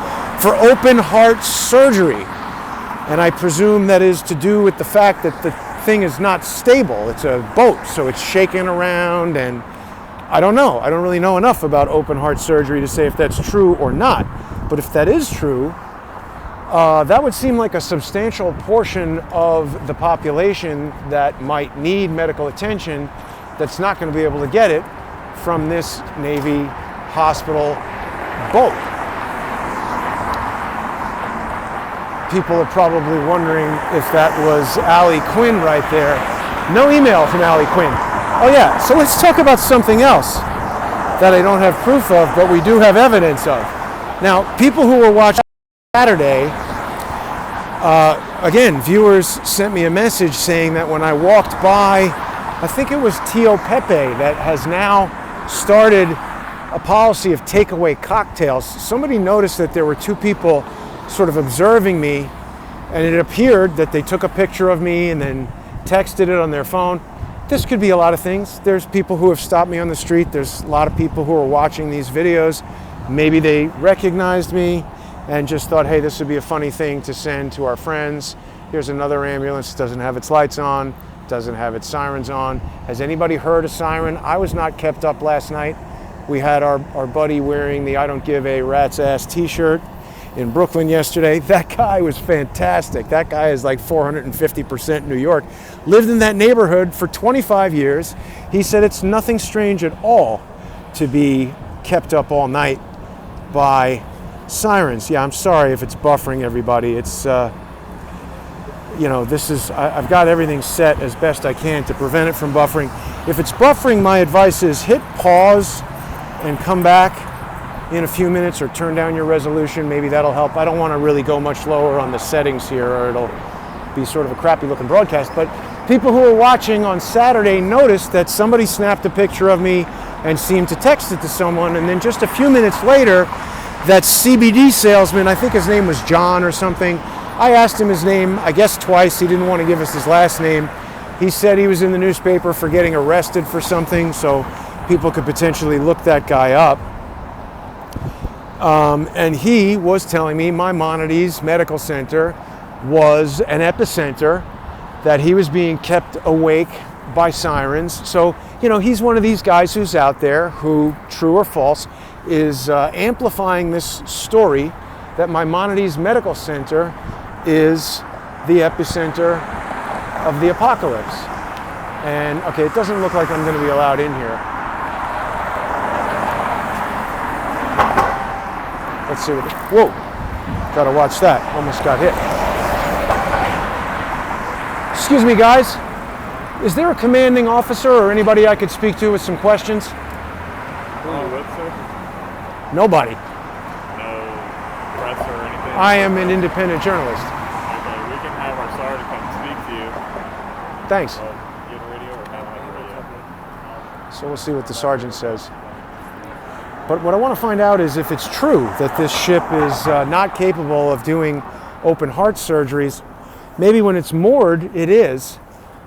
for open heart surgery. And I presume that is to do with the fact that the thing is not stable. It's a boat, so it's shaking around, and I don't know. I don't really know enough about open heart surgery to say if that's true or not. But if that is true, that would seem like a substantial portion of the population that might need medical attention that's not going to be able to get it from this Navy hospital boat. People are probably wondering if that was Allie Quinn right there. No email from Allie Quinn. Oh yeah, so let's talk about something else that I don't have proof of, but we do have evidence of. Now, people who were watching Saturday, again, viewers sent me a message saying that when I walked by, I think it was Tio Pepe that has now started a policy of takeaway cocktails. Somebody noticed that there were two people sort of observing me, and it appeared that they took a picture of me and then texted it on their phone. This could be a lot of things. There's people who have stopped me on the street. There's a lot of people who are watching these videos. Maybe they recognized me and just thought, hey, this would be a funny thing to send to our friends. Here's another ambulance, doesn't have its lights on, doesn't have its sirens on. Has anybody heard a siren? I was not kept up last night. We had our buddy wearing the I don't give a rat's ass t-shirt in Brooklyn yesterday. That guy was fantastic. That guy is like 450% New York. Lived in that neighborhood for 25 years. He said it's nothing strange at all to be kept up all night by sirens. Yeah, I'm sorry if it's buffering everybody. It's, you know, this is, I've got everything set as best I can to prevent it from buffering. If it's buffering, my advice is hit pause and come back in a few minutes, or turn down your resolution. Maybe that'll help. I don't want to really go much lower on the settings here, or it'll be sort of a crappy looking broadcast. But people who were watching on Saturday noticed that somebody snapped a picture of me and seemed to text it to someone, and then just a few minutes later, that CBD salesman, I think his name was John or something, I asked him his name, I guess twice. He didn't want to give us his last name. He said he was in the newspaper for getting arrested for something, so people could potentially look that guy up. And he was telling me Maimonides Medical Center was an epicenter, that he was being kept awake by sirens. So, you know, he's one of these guys who's out there who, true or false, is amplifying this story that Maimonides Medical Center is the epicenter of the apocalypse. And, okay, it doesn't look like I'm going to be allowed in here. Let's see what. Whoa! Gotta watch that. Almost got hit. Excuse me, guys. Is there a commanding officer or anybody I could speak to with some questions? Who are you with, sir? Nobody. No press or anything? I am an independent journalist. Okay, we can have our sergeant come speak to you. Thanks. Get a radio or have like a radio? So we'll see what the sergeant says. But what I want to find out is if it's true that this ship is not capable of doing open heart surgeries. Maybe when it's moored, it is.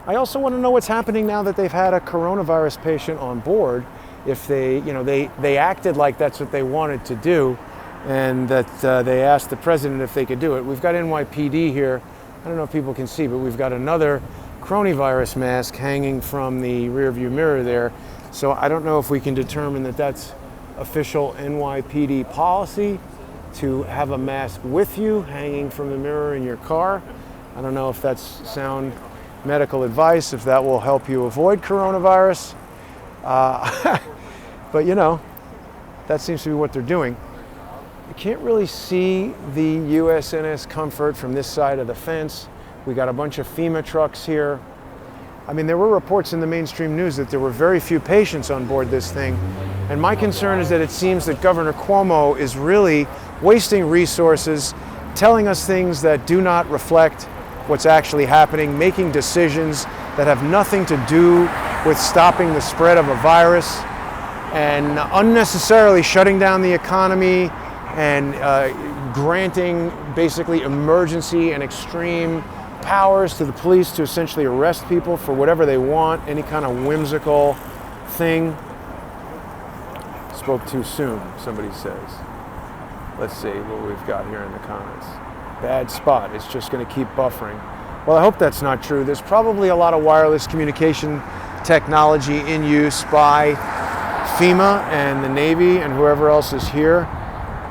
I also want to know what's happening now that they've had a coronavirus patient on board. If they acted like that's what they wanted to do, and that they asked the president if they could do it. We've got NYPD here. I don't know if people can see, but we've got another coronavirus mask hanging from the rearview mirror there. So I don't know if we can determine that that's official NYPD policy to have a mask with you hanging from the mirror in your car. I don't know if that's sound medical advice, if that will help you avoid coronavirus. But that seems to be what they're doing. You can't really see the USNS Comfort from this side of the fence. We got a bunch of FEMA trucks here. I mean, there were reports in the mainstream news that there were very few patients on board this thing. And my concern is that it seems that Governor Cuomo is really wasting resources, telling us things that do not reflect what's actually happening, making decisions that have nothing to do with stopping the spread of a virus, and unnecessarily shutting down the economy and granting basically emergency and extreme powers to the police to essentially arrest people for whatever they want, any kind of whimsical thing. Spoke too soon, somebody says. Let's see what we've got here in the comments. Bad spot, it's just going to keep buffering. Well, I hope that's not true. There's probably a lot of wireless communication technology in use by FEMA and the Navy and whoever else is here.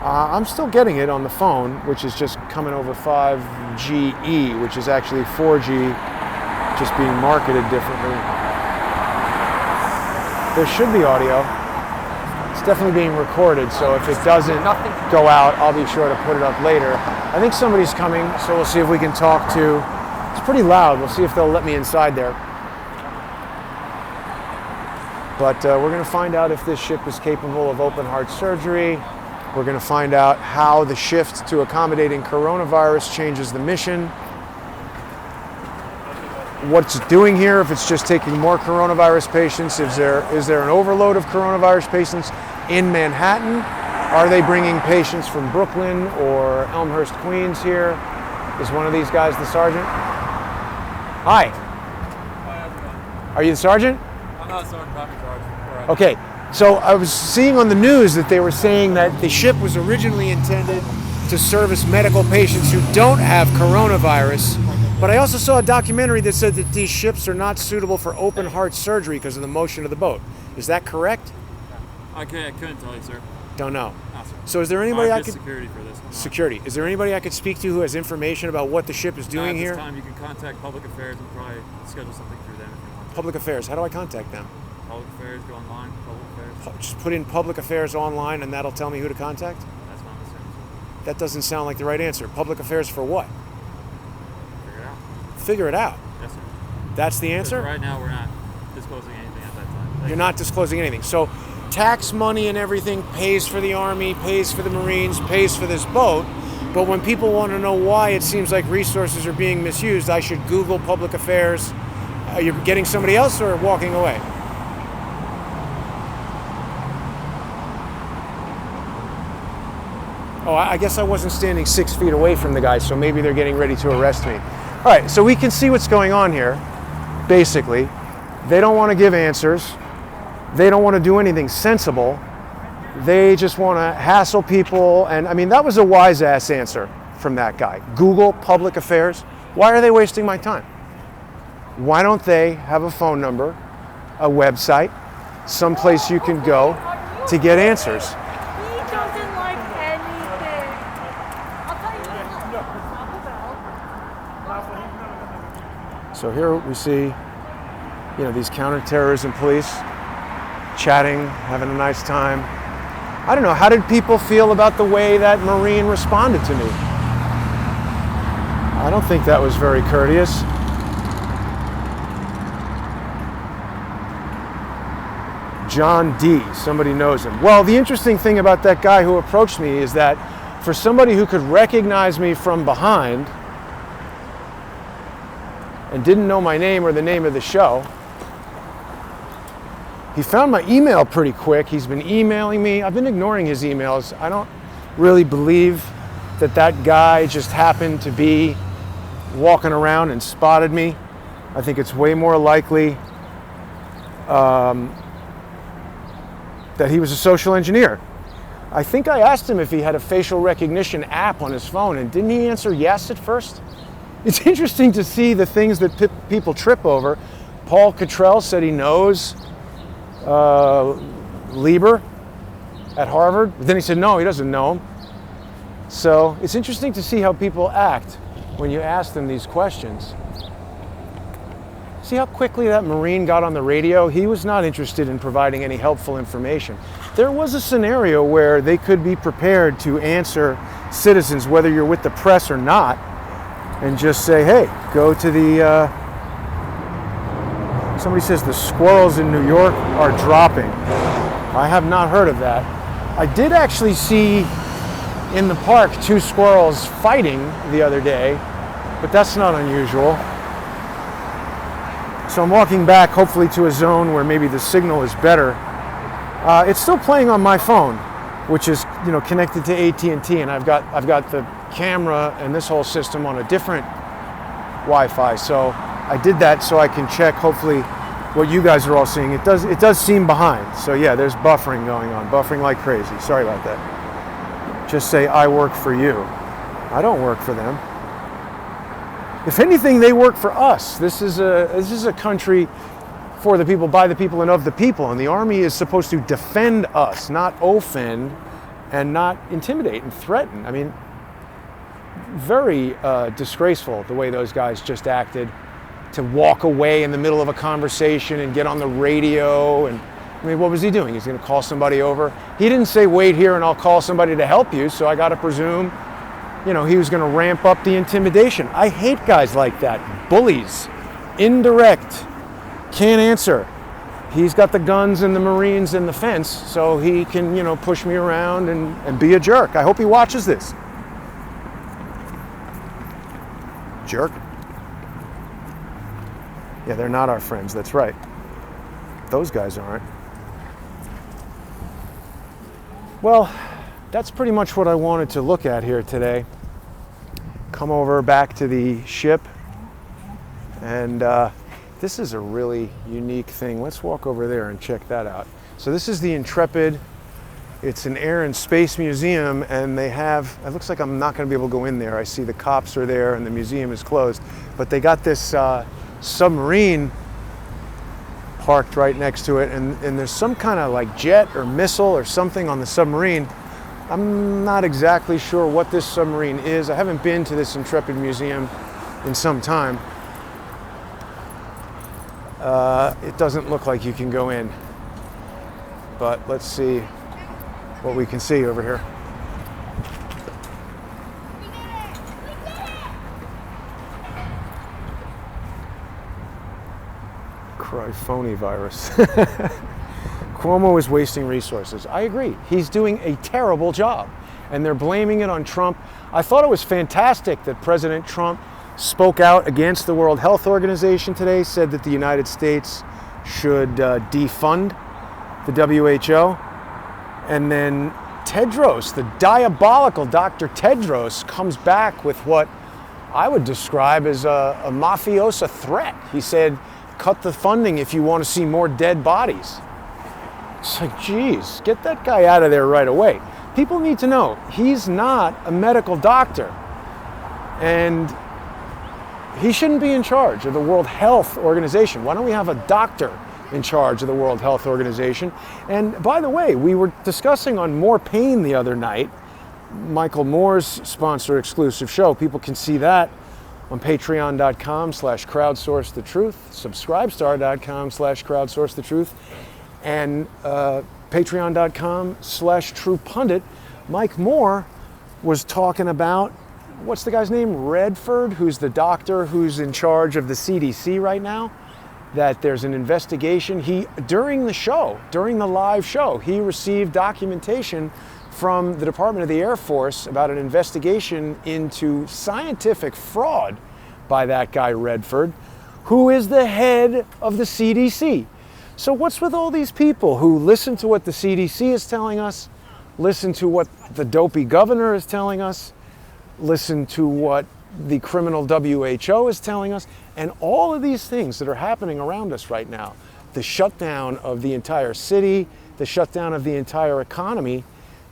I'm still getting it on the phone, which is just coming over 5GE, which is actually 4G, just being marketed differently. There should be audio. It's definitely being recorded, so if it doesn't go out, I'll be sure to put it up later. I think somebody's coming, so we'll see if we can talk to. It's pretty loud. We'll see if they'll let me inside there. But we're going to find out if this ship is capable of open heart surgery. We're going to find out how the shift to accommodating coronavirus changes the mission. What's it doing here, if it's just taking more coronavirus patients. Is there an overload of coronavirus patients in Manhattan? Are they bringing patients from Brooklyn or Elmhurst, Queens here? Is one of these guys the sergeant? Hi. Are you the sergeant? I'm not sergeant, I'm in charge. Okay, so I was seeing on the news that they were saying that the ship was originally intended to service medical patients who don't have coronavirus, but I also saw a documentary that said that these ships are not suitable for open heart surgery because of the motion of the boat. Is that correct? I couldn't tell you, sir. Don't know. No, sir. So is there anybody I could... security for this. Security. Is there anybody I could speak to who has information about what the ship is doing at here? This time, you can contact Public Affairs and probably schedule something through them if you want. Public Affairs. How do I contact them? Public Affairs, go online, Public Affairs. Just put in Public Affairs online and that'll tell me who to contact? That's what I'm assuming. That doesn't sound like the right answer. Public Affairs for what? Figure it out. Figure it out. Yes, sir. That's the answer? Right now, we're not disclosing anything at that time. You're not disclosing anything. So tax money and everything pays for the Army, pays for the Marines, pays for this boat. But when people want to know why it seems like resources are being misused, I should Google Public Affairs. Are you getting somebody else or walking away? Oh, I guess I wasn't standing 6 feet away from the guy, so maybe they're getting ready to arrest me. All right, so we can see what's going on here, basically. They don't want to give answers. They don't want to do anything sensible. They just want to hassle people. And I mean, that was a wise ass answer from that guy. Google Public Affairs. Why are they wasting my time? Why don't they have a phone number, a website, someplace you can go to get answers? He doesn't like anything. I'll tell you what, So here we see, these counterterrorism police chatting, having a nice time. I don't know, how did people feel about the way that Marine responded to me? I don't think that was very courteous. John D, somebody knows him. Well, the interesting thing about that guy who approached me is that for somebody who could recognize me from behind and didn't know my name or the name of the show, he found my email pretty quick. He's been emailing me. I've been ignoring his emails. I don't really believe that that guy just happened to be walking around and spotted me. I think it's way more likely that he was a social engineer. I think I asked him if he had a facial recognition app on his phone, and didn't he answer yes at first? It's interesting to see the things that people trip over. Paul Cottrell said he knows Lieber at Harvard. But then he said no, he doesn't know him. So it's interesting to see how people act when you ask them these questions. See how quickly that Marine got on the radio? He was not interested in providing any helpful information. There was a scenario where they could be prepared to answer citizens, whether you're with the press or not, and just say, hey, go to the, somebody says the squirrels in New York are dropping. I have not heard of that. I did actually see in the park 2 squirrels fighting the other day, but that's not unusual. So I'm walking back, hopefully to a zone where maybe the signal is better. It's still playing on my phone, which is, you know, connected to AT&T, and I've got the camera and this whole system on a different Wi-Fi. So I did that so I can check, hopefully, what you guys are all seeing. It does seem behind. So yeah, there's buffering going on, buffering like crazy. Sorry about that. Just say I work for you. I don't work for them. If anything, they work for us. This is a country for the people, by the people, and of the people. And the Army is supposed to defend us, not offend and not intimidate and threaten. I mean, very disgraceful the way those guys just acted, to walk away in the middle of a conversation and get on the radio. And I mean, what was he doing? He's going to call somebody over. He didn't say, wait here and I'll call somebody to help you. So I got to presume, you know, he was going to ramp up the intimidation. I hate guys like that. Bullies, indirect, can't answer. He's got the guns and the Marines and the fence, so he can, you know, push me around and be a jerk. I hope he watches this. Jerk. Yeah, they're not our friends, that's right. Those guys aren't. Well, that's pretty much what I wanted to look at here today. Come over back to the ship, and this is a really unique thing. Let's walk over there and check that out. So this is the Intrepid. It's an air and space museum, and they have, it looks like I'm not going to be able to go in there. I see the cops are there and the museum is closed, but they got this submarine parked right next to it, and there's some kind of like jet or missile or something on the submarine. I'm not exactly sure what this submarine is. I haven't been to this Intrepid Museum in some time. It doesn't look like you can go in, but let's see what we can see over here. Cryphony virus. Cuomo is wasting resources. I agree. He's doing a terrible job, and they're blaming it on Trump. I thought it was fantastic that President Trump spoke out against the World Health Organization today, said that the United States should defund the WHO. And then Tedros, the diabolical Dr. Tedros, comes back with what I would describe as a mafiosa threat. He said, cut the funding if you want to see more dead bodies. It's like, geez, get that guy out of there right away. People need to know he's not a medical doctor, and he shouldn't be in charge of the World Health Organization. Why don't we have a doctor in charge of the World Health Organization? And by the way, we were discussing on More Pain the other night, Michael Moore's sponsor exclusive show. People can see that on patreon.com/crowdsourcethetruth, subscribestar.com/crowdsourcethetruth. And patreon.com/truepundit, Mike Moore was talking about, what's the guy's name? Redford, who's the doctor who's in charge of the CDC right now, that there's an investigation. During the live show, he received documentation from the Department of the Air Force about an investigation into scientific fraud by that guy Redford, who is the head of the CDC. So what's with all these people who listen to what the CDC is telling us, listen to what the dopey governor is telling us, listen to what the criminal WHO is telling us, and all of these things that are happening around us right now, the shutdown of the entire city, the shutdown of the entire economy,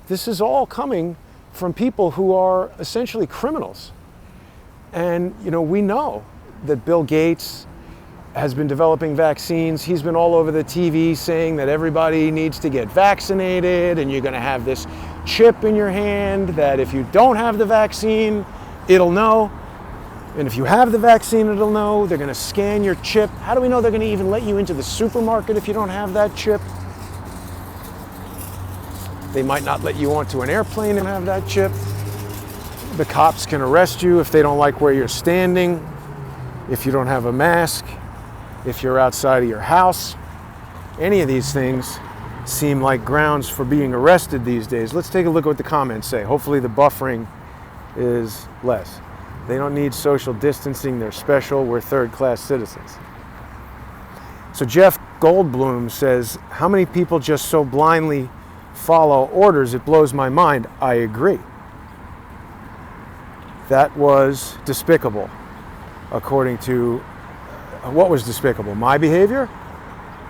this is all coming from people who are essentially criminals. And we know that Bill Gates has been developing vaccines. He's been all over the TV saying that everybody needs to get vaccinated, and you're going to have this chip in your hand that if you don't have the vaccine, it'll know. And if you have the vaccine, it'll know. They're going to scan your chip. How do we know they're going to even let you into the supermarket if you don't have that chip? They might not let you onto an airplane and have that chip. The cops can arrest you if they don't like where you're standing, if you don't have a mask, if you're outside of your house. Any of these things seem like grounds for being arrested these days. Let's take a look at what the comments say. Hopefully the buffering is less. They don't need social distancing. They're special. We're third-class citizens. So Jeff Goldblum says, how many people just so blindly follow orders? It blows my mind. I agree. That was despicable, according to, what was despicable? My behavior?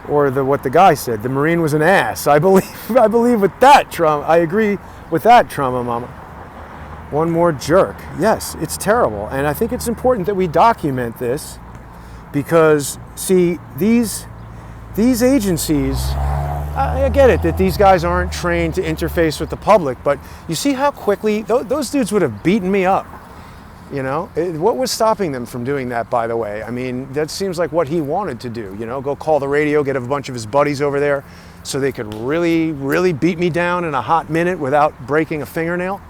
Or what the guy said? The Marine was an ass. I believe with that, trauma. I agree with that, trauma mama. One more jerk. Yes, it's terrible. And I think it's important that we document this because, see, these agencies, I get it that these guys aren't trained to interface with the public, but you see how quickly those dudes would have beaten me up. What was stopping them from doing that, by the way? I mean, that seems like what he wanted to do, go call the radio, get a bunch of his buddies over there so they could really, really beat me down in a hot minute without breaking a fingernail.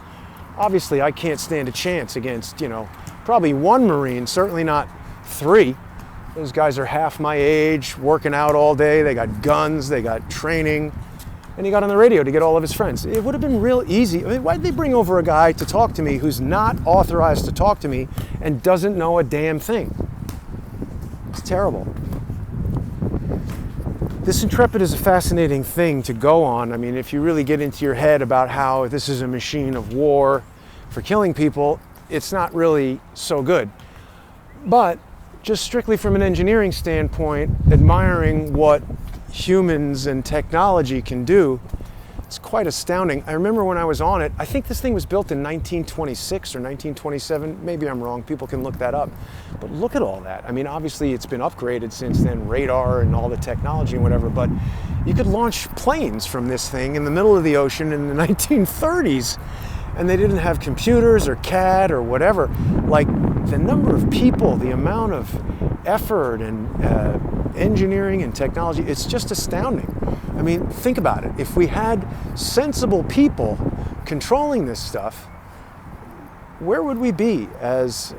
Obviously, I can't stand a chance against, probably one Marine, certainly not three. Those guys are half my age, working out all day. They got guns, they got training. And he got on the radio to get all of his friends. It would have been real easy. I mean, why'd they bring over a guy to talk to me who's not authorized to talk to me and doesn't know a damn thing? It's terrible. This Intrepid is a fascinating thing to go on. I mean, if you really get into your head about how this is a machine of war for killing people, it's not really so good. But just strictly from an engineering standpoint, admiring what humans and technology can do, it's quite astounding. I remember when I was on it, I think this thing was built in 1926 or 1927. Maybe I'm wrong, people can look that up. But look at all that. I mean, obviously it's been upgraded since then, radar and all the technology and whatever, but you could launch planes from this thing in the middle of the ocean in the 1930s, and they didn't have computers or CAD or whatever. Like, the number of people, the amount of effort and engineering and technology, it's just astounding. I mean, think about it. If we had sensible people controlling this stuff, where would we be as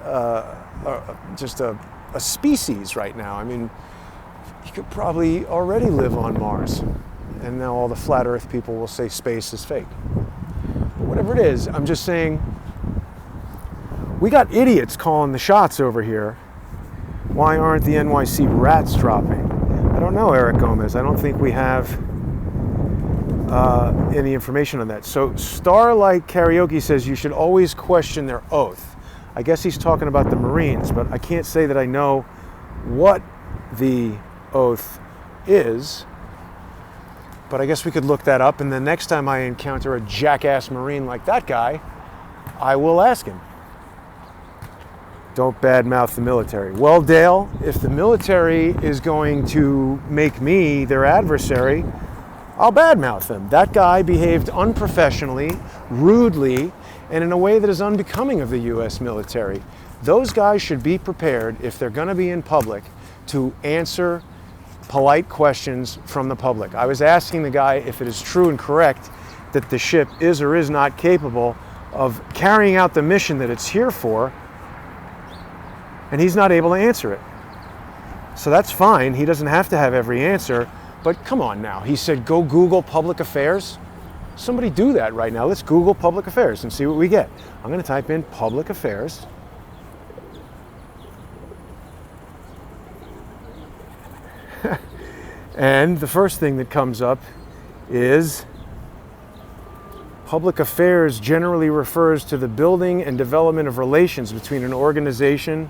just a species right now? I mean, you could probably already live on Mars. And now all the flat Earth people will say space is fake. But whatever it is, I'm just saying, we got idiots calling the shots over here. Why aren't the NYC rats dropping? I don't know, Eric Gomez. I don't think we have any information on that. So Starlight Karaoke says you should always question their oath. I guess he's talking about the Marines, but I can't say that I know what the oath is. But I guess we could look that up, and the next time I encounter a jackass Marine like that guy, I will ask him. Don't badmouth the military. Well, Dale, if the military is going to make me their adversary, I'll badmouth them. That guy behaved unprofessionally, rudely, and in a way that is unbecoming of the U.S. military. Those guys should be prepared, if they're going to be in public, to answer polite questions from the public. I was asking the guy if it is true and correct that the ship is or is not capable of carrying out the mission that it's here for, and he's not able to answer it. So that's fine. He doesn't have to have every answer, but come on now. He said, go Google public affairs. Somebody do that right now. Let's Google public affairs and see what we get. I'm going to type in public affairs. And the first thing that comes up is public affairs generally refers to the building and development of relations between an organization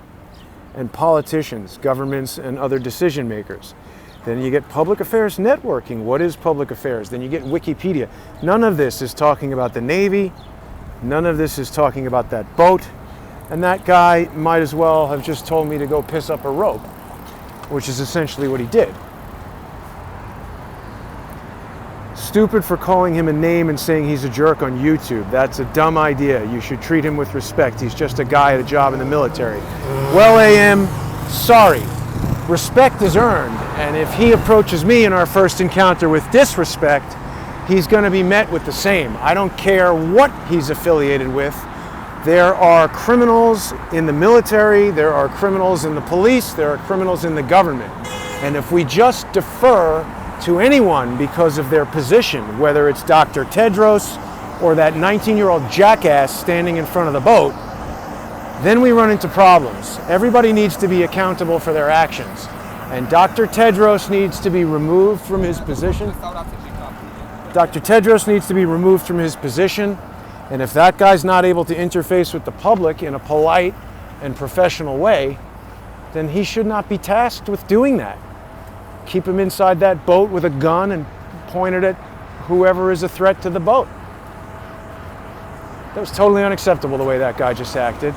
and politicians, governments, and other decision makers. Then you get public affairs networking. What is public affairs? Then you get Wikipedia. None of this is talking about the Navy. None of this is talking about that boat. And that guy might as well have just told me to go piss up a rope, which is essentially what he did. Stupid for calling him a name and saying he's a jerk on YouTube. That's a dumb idea. You should treat him with respect. He's just a guy at a job in the military. Well, AM, sorry. Respect is earned, and if he approaches me in our first encounter with disrespect, he's going to be met with the same. I don't care what he's affiliated with. There are criminals in the military, there are criminals in the police, there are criminals in the government. And if we just defer to anyone because of their position, whether it's Dr. Tedros or that 19-year-old jackass standing in front of the boat, then we run into problems. Everybody needs to be accountable for their actions. And Dr. Tedros needs to be removed from his position. Dr. Tedros needs to be removed from his position. And if that guy's not able to interface with the public in a polite and professional way, then he should not be tasked with doing that. Keep him inside that boat with a gun and point it at whoever is a threat to the boat. That was totally unacceptable the way that guy just acted.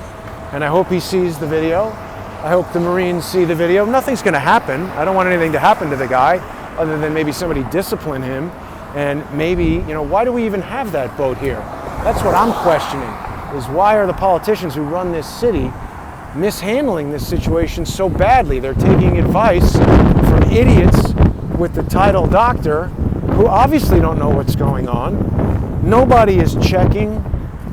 And I hope he sees the video. I hope the Marines see the video. Nothing's going to happen. I don't want anything to happen to the guy other than maybe somebody discipline him. And maybe, why do we even have that boat here? That's what I'm questioning, is why are the politicians who run this city mishandling this situation so badly? They're taking advice from idiots with the title doctor who obviously don't know what's going on. Nobody is checking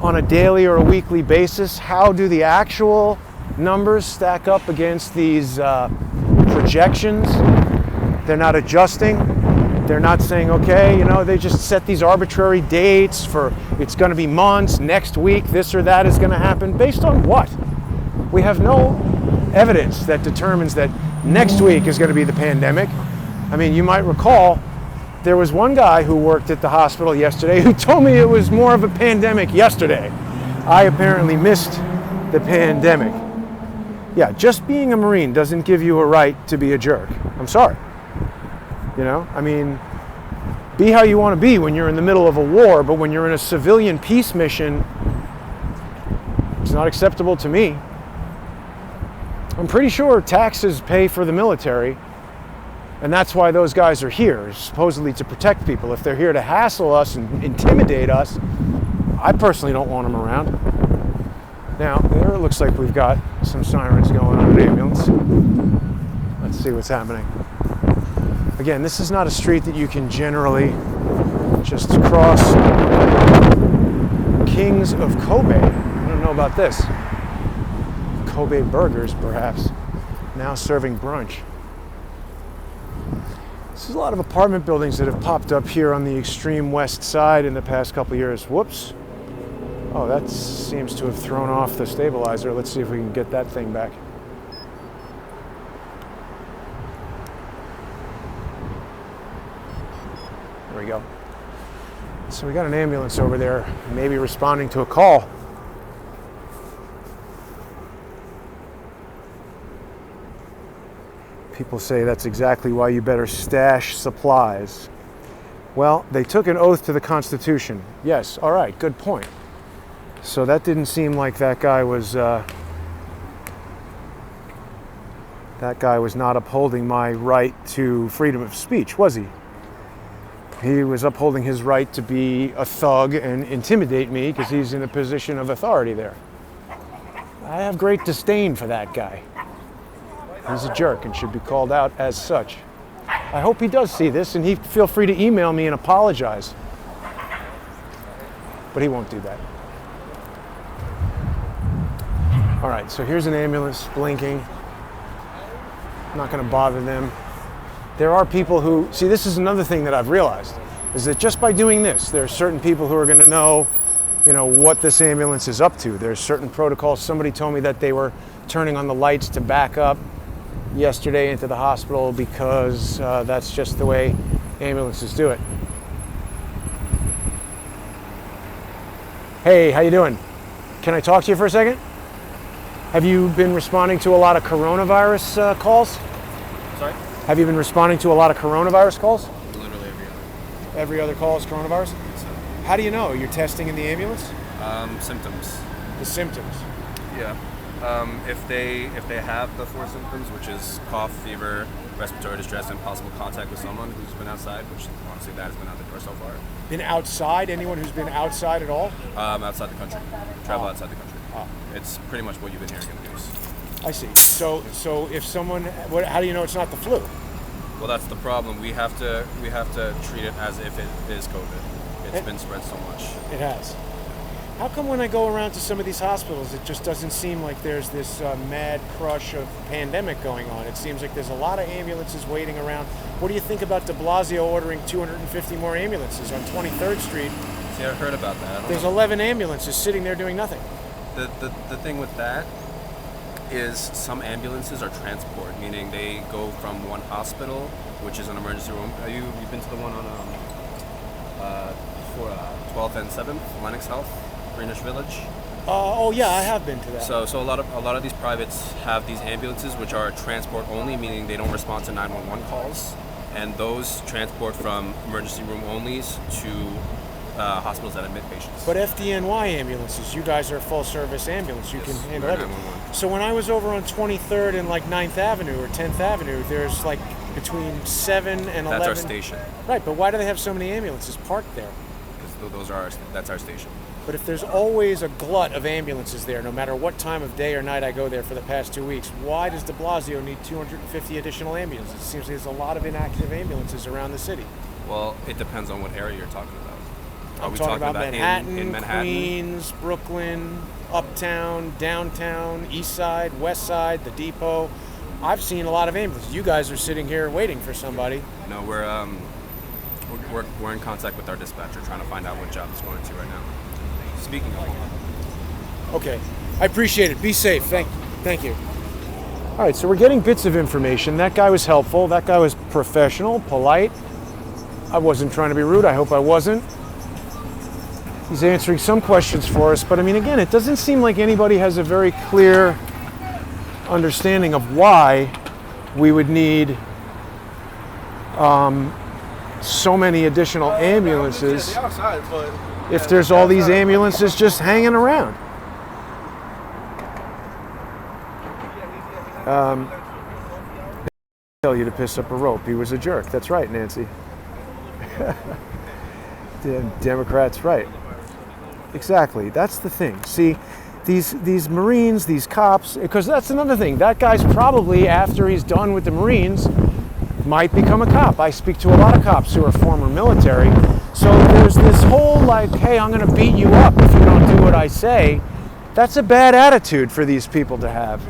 on a daily or a weekly basis how do the actual numbers stack up against these projections. They're not adjusting. They're not saying, okay, they just set these arbitrary dates for it's going to be months, next week, this or that is going to happen. Based on what? We have no evidence that determines that next week is going to be the pandemic. I mean, you might recall there was one guy who worked at the hospital yesterday who told me it was more of a pandemic yesterday. I apparently missed the pandemic. Yeah, just being a Marine doesn't give you a right to be a jerk. I'm sorry. Be how you want to be when you're in the middle of a war, but when you're in a civilian peace mission, it's not acceptable to me. I'm pretty sure taxes pay for the military, and that's why those guys are here, supposedly to protect people. If they're here to hassle us and intimidate us, I personally don't want them around. Now, there it looks like we've got some sirens going on an ambulance. Let's see what's happening. Again, this is not a street that you can generally just cross. Kings of Kobe. I don't know about this. Kobe burgers, perhaps. Now serving brunch. There's a lot of apartment buildings that have popped up here on the extreme west side in the past couple of years. Whoops. Oh, that seems to have thrown off the stabilizer. Let's see if we can get that thing back. There we go. So we got an ambulance over there, maybe responding to a call. People say that's exactly why you better stash supplies. Well, they took an oath to the Constitution. Yes, all right, good point. So that didn't seem like that guy was not upholding my right to freedom of speech, was he? He was upholding his right to be a thug and intimidate me because he's in a position of authority there. I have great disdain for that guy. He's a jerk and should be called out as such. I hope he does see this, and he feel free to email me and apologize. But he won't do that. All right, so here's an ambulance blinking. I'm not going to bother them. There are people who, see, this is another thing that I've realized, is that just by doing this, there are certain people who are going to know, what this ambulance is up to. There's certain protocols. Somebody told me that they were turning on the lights to back up yesterday into the hospital because that's just the way ambulances do it. Hey, how you doing? Can I talk to you for a second? Have you been responding to a lot of coronavirus calls? Sorry? Have you been responding to a lot of coronavirus calls? Literally every other. Every other call is coronavirus? So, How do you know? You're testing in the ambulance? symptoms. The symptoms. Yeah. If they have the 4 symptoms, which is cough, fever, respiratory distress, and possible contact with someone who's been outside, which honestly that has been out the door so far. Been outside? Anyone who's been outside at all? Outside the country. Travel outside the country. Oh. It's pretty much what you've been hearing in the news. I see. So if someone, how do you know it's not the flu? Well, that's the problem. We have to treat it as if it is COVID. It's been spread so much. It has. How come when I go around to some of these hospitals, it just doesn't seem like there's this mad crush of pandemic going on? It seems like there's a lot of ambulances waiting around. What do you think about de Blasio ordering 250 more ambulances on 23rd Street? See, I heard about that. There's 11 ambulances sitting there doing nothing. The thing with that is some ambulances are transport, meaning they go from one hospital, which is an emergency room. You've been to the one on 12th and 7th, Lennox Health, Greenish Village? Oh yeah, I have been to that. So a lot of these privates have these ambulances which are transport only, meaning they don't respond to 911 calls, and those transport from emergency room onlys to hospitals that admit patients. But FDNY ambulances, you guys are a full service ambulance. You Yes, can handle we're everything. 911. So when I was over on 23rd and like 9th Avenue or 10th Avenue, there's like between 7 and 11. That's our station. Right, but why do they have so many ambulances parked there? Because that's our station. But if there's always a glut of ambulances there, no matter what time of day or night I go there for the past 2 weeks, why does de Blasio need 250 additional ambulances? It seems like there's a lot of inactive ambulances around the city. Well, it depends on what area you're talking about. Are I'm we talking about Manhattan, in Manhattan? Queens, Brooklyn, Uptown, Downtown, East Side, West Side, the Depot. I've seen a lot of ambulances. You guys are sitting here waiting for somebody. No, we're in contact with our dispatcher trying to find out what job it's going to right now. Speaking of, Okay, I appreciate it. Be safe. Thank you. All right, so we're getting bits of information. That guy was helpful. That guy was professional, polite. I wasn't trying to be rude. I hope I wasn't. He's answering some questions for us, but I mean, again, it doesn't seem like anybody has a very clear understanding of why we would need so many additional ambulances if there's all these ambulances just hanging around. Tell you to piss up a rope. He was a jerk. That's right, Nancy. The Democrats, right. Exactly. That's the thing. See, these Marines, these cops, because that's another thing. That guy's probably, after he's done with the Marines, might become a cop. I speak to a lot of cops who are former military. So there's this whole like, hey, I'm going to beat you up if you don't do what I say. That's a bad attitude for these people to have.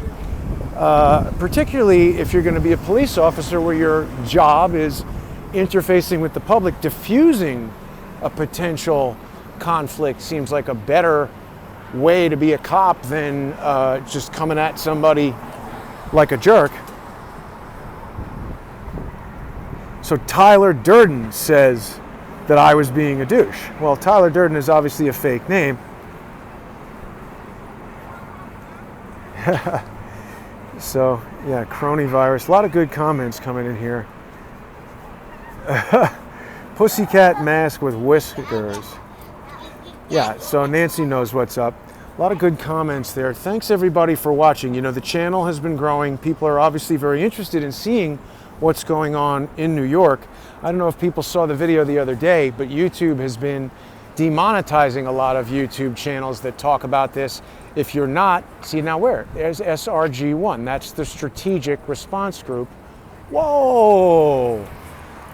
Particularly if you're going to be a police officer where your job is interfacing with the public. Diffusing a potential conflict seems like a better way to be a cop than just coming at somebody like a jerk. So Tyler Durden says that I was being a douche. Well, Tyler Durden is obviously a fake name. So, yeah, coronavirus. A lot of good comments coming in here. Pussycat mask with whiskers. Yeah, so Nancy knows what's up. A lot of good comments there. Thanks everybody for watching. You know, the channel has been growing. People are obviously very interested in seeing what's going on in New York. I don't know if people saw the video the other day, but YouTube has been demonetizing a lot of YouTube channels that talk about this. If you're not, see now where? There's SRG1. That's the Strategic Response Group. Whoa!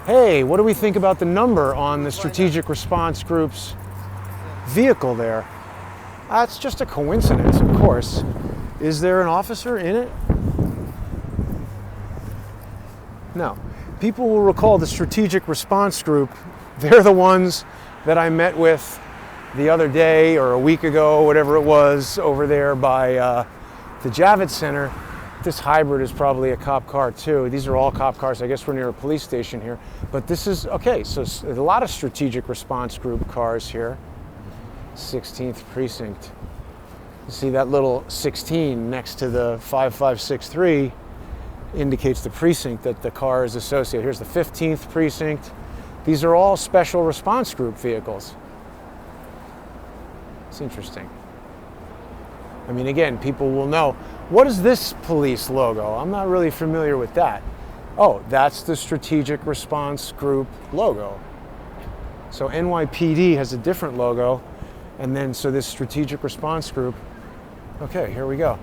Hey, what do we think about the number on the strategic response group's vehicle there? That's just a coincidence, of course. Is there an officer in it? No. People will recall the strategic response group. They're the ones that I met with the other day or a week ago, whatever it was, over there by the Javits Center. This hybrid is probably a cop car too. These are all cop cars. I guess we're near a police station here. But this is, okay, so a lot of strategic response group cars here. 16th precinct. You see that little 16 next to the 5563 indicates the precinct that the car is associated. Here's the 15th precinct. These are all special response group vehicles. It's interesting. I mean, again, people will know. What is this police logo? I'm not really familiar with that. Oh, that's the strategic response group logo. So NYPD has a different logo. And then, so this strategic response group. Okay, here we go.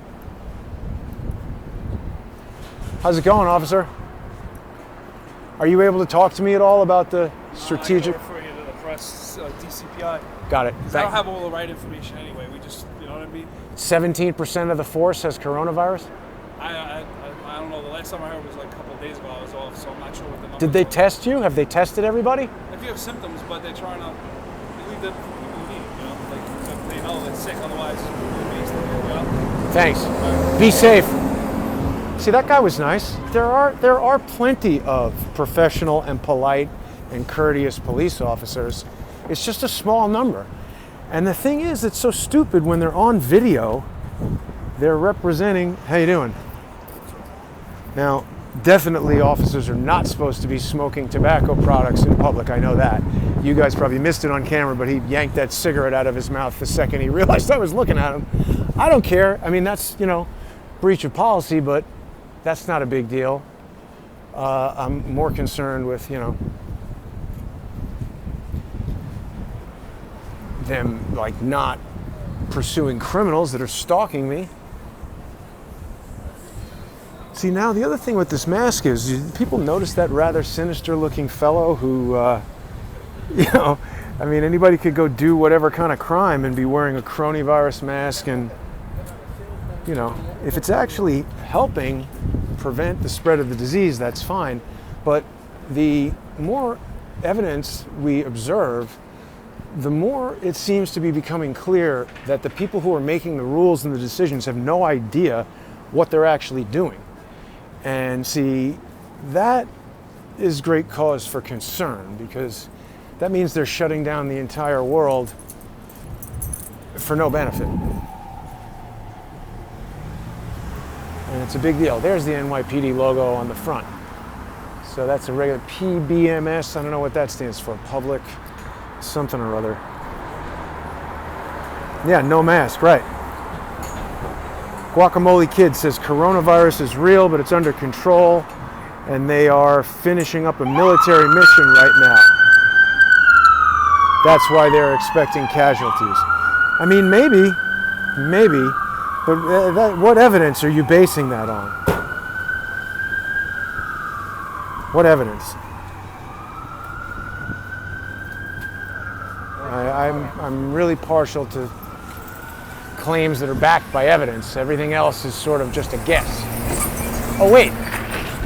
How's it going, officer? Are you able to talk to me at all about the strategic? I refer you to the press, DCPI. Got it. I don't have all the right information anyway. We just, you know what I mean? 17% of the force has coronavirus? I don't know. The last time I heard was like a couple of days ago. I was off, so I'm not sure what the numbers Did they are. test you? Have they tested everybody? If you have symptoms, but they're trying to leave the people in need, you know? Like, if they know they're sick, otherwise, it's you know? Thanks. Be safe. See, that guy was nice. There are plenty of professional and polite and courteous police officers. It's just a small number. And the thing is, it's so stupid when they're on video, they're representing, how you doing? Now, definitely officers are not supposed to be smoking tobacco products in public. I know that. You guys probably missed it on camera, but he yanked that cigarette out of his mouth the second he realized I was looking at him. I don't care. I mean, that's, you know, breach of policy, but that's not a big deal. I'm more concerned with, you know, them like not pursuing criminals that are stalking me. See, now the other thing with this mask is, people notice that rather sinister looking fellow who, you know, I mean, anybody could go do whatever kind of crime and be wearing a coronavirus mask, and, you know, if it's actually helping prevent the spread of the disease, that's fine. But the more evidence we observe, the more it seems to be becoming clear that the people who are making the rules and the decisions have no idea what they're actually doing. And see, that is great cause for concern, because that means they're shutting down the entire world for no benefit. And it's a big deal. There's the NYPD logo on the front. So that's a regular PBMS. I don't know what that stands for. Public something or other. Yeah, no mask, right. Guacamole Kid says coronavirus is real, but it's under control, and they are finishing up a military mission right now. That's why they're expecting casualties. I mean, maybe, but what evidence are you basing that on? What evidence? I'm really partial to claims that are backed by evidence. Everything else is sort of just a guess. Oh wait,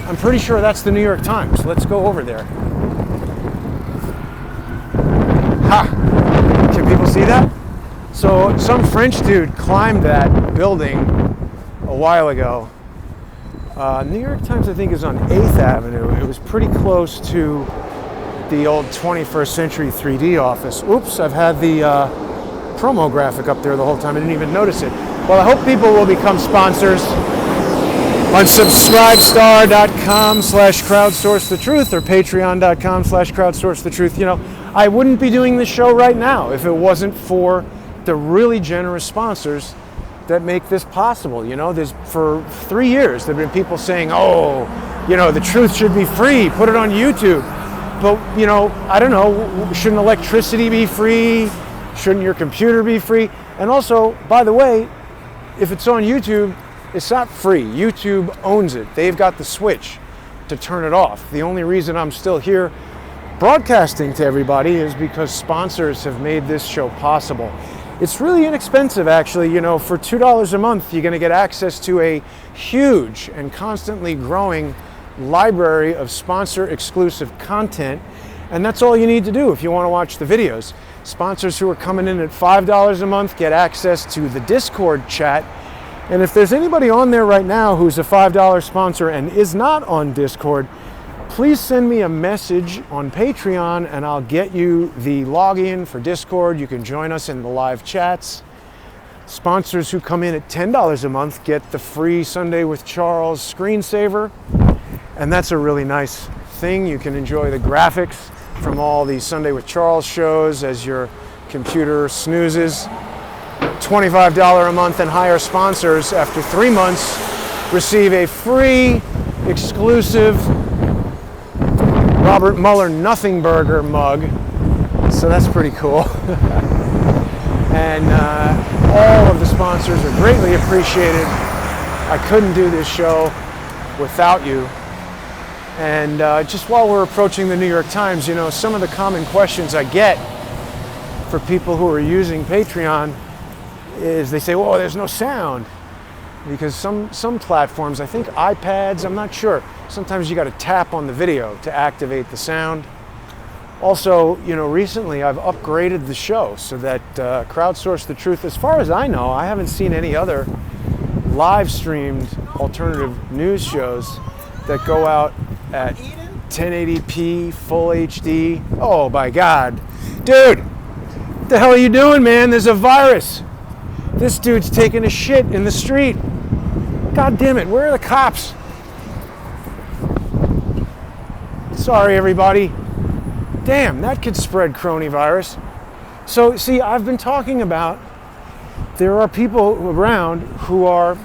I'm pretty sure that's the New York Times. Let's go over there. Ha! Can people see that? So some French dude climbed that building a while ago. New York Times, I think, is on 8th Avenue. It was pretty close to the old 21st Century 3D office. Oops, I've had the promo graphic up there the whole time. I didn't even notice it. Well, I hope people will become sponsors on subscribestar.com/crowdsourcethetruth or patreon.com/crowdsourcethetruth. You know, I wouldn't be doing this show right now if it wasn't for the really generous sponsors that make this possible. You know, there's, for 3 years, there have been people saying, oh, you know, the truth should be free, put it on YouTube. But, you know, I don't know, shouldn't electricity be free? Shouldn't your computer be free? And also, by the way, if it's on YouTube, it's not free. YouTube owns it. They've got the switch to turn it off. The only reason I'm still here broadcasting to everybody is because sponsors have made this show possible. It's really inexpensive, actually. You know, for $2 a month, you're going to get access to a huge and constantly growing library of sponsor-exclusive content, and that's all you need to do if you want to watch the videos. Sponsors who are coming in at $5 a month get access to the Discord chat, and if there's anybody on there right now who's a $5 sponsor and is not on Discord, please send me a message on Patreon and I'll get you the login for Discord. You can join us in the live chats. Sponsors who come in at $10 a month get the free Sunday with Charles screensaver, and that's a really nice thing. You can enjoy the graphics from all the Sunday with Charles shows as your computer snoozes. $25 a month and higher sponsors after 3 months receive a free exclusive Robert Mueller Nothing Burger mug, so that's pretty cool. And all of the sponsors are greatly appreciated. I couldn't do this show without you. And just while we're approaching the New York Times, you know, some of the common questions I get for people who are using Patreon is they say, "Whoa, there's no sound." Because some platforms, I think iPads, I'm not sure, sometimes you got to tap on the video to activate the sound. Also, you know, recently I've upgraded the show so that Crowdsource the Truth, as far as I know, I haven't seen any other live streamed alternative news shows that go out at 1080p, full HD. Oh my God. Dude, what the hell are you doing, man? There's a virus. This dude's taking a shit in the street. God damn it, where are the cops? Sorry, everybody. Damn, that could spread coronavirus. So, see, I've been talking about there are people around who are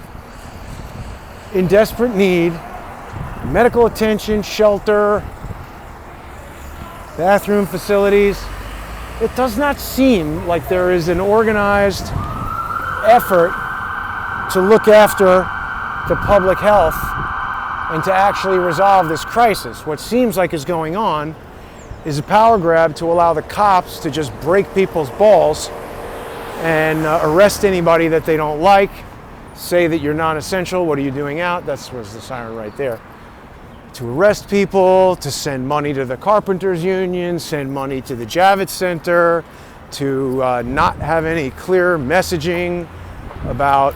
in desperate need, medical attention, shelter, bathroom facilities. It does not seem like there is an organized effort to look after the public health and to actually resolve this crisis. What seems like is going on is a power grab to allow the cops to just break people's balls and arrest anybody that they don't like, say that you're non-essential, what are you doing out? That was the siren right there. To arrest people, to send money to the Carpenters Union, send money to the Javits Center, to not have any clear messaging about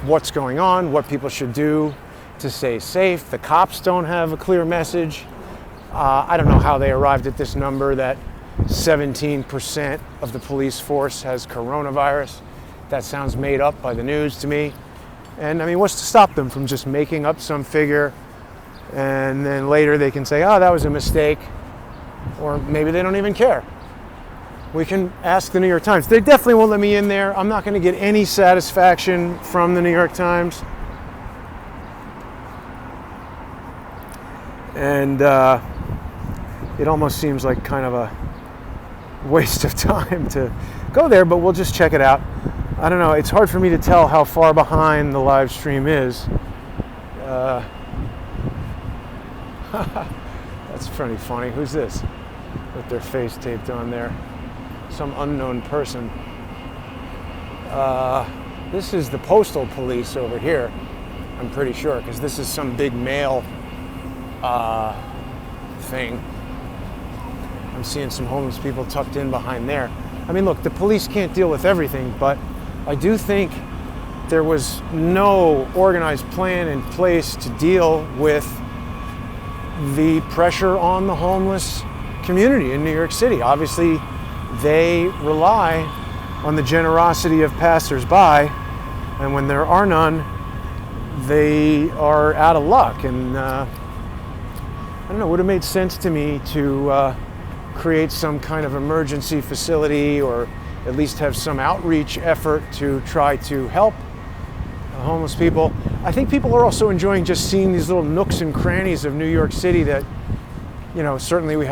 what's going on, what people should do to stay safe. The cops don't have a clear message. I don't know how they arrived at this number that 17% of the police force has coronavirus. That sounds made up by the news to me. And I mean, what's to stop them from just making up some figure and then later they can say, oh, that was a mistake, or maybe they don't even care. We can ask the New York Times. They definitely won't let me in there. I'm not going to get any satisfaction from the New York Times. And it almost seems like kind of a waste of time to go there, but we'll just check it out. I don't know. It's hard for me to tell how far behind the live stream is. That's pretty funny. Who's this? With their face taped on there. Some unknown person. This is the postal police over here, I'm pretty sure, because this is some big mail thing. I'm seeing some homeless people tucked in behind there. I mean, look, the police can't deal with everything, but I do think there was no organized plan in place to deal with the pressure on the homeless community in New York City. Obviously, they rely on the generosity of passersby, and when there are none, they are out of luck. And I don't know, it would have made sense to me to create some kind of emergency facility, or at least have some outreach effort to try to help homeless people. I think people are also enjoying just seeing these little nooks and crannies of New York City that, you know, certainly we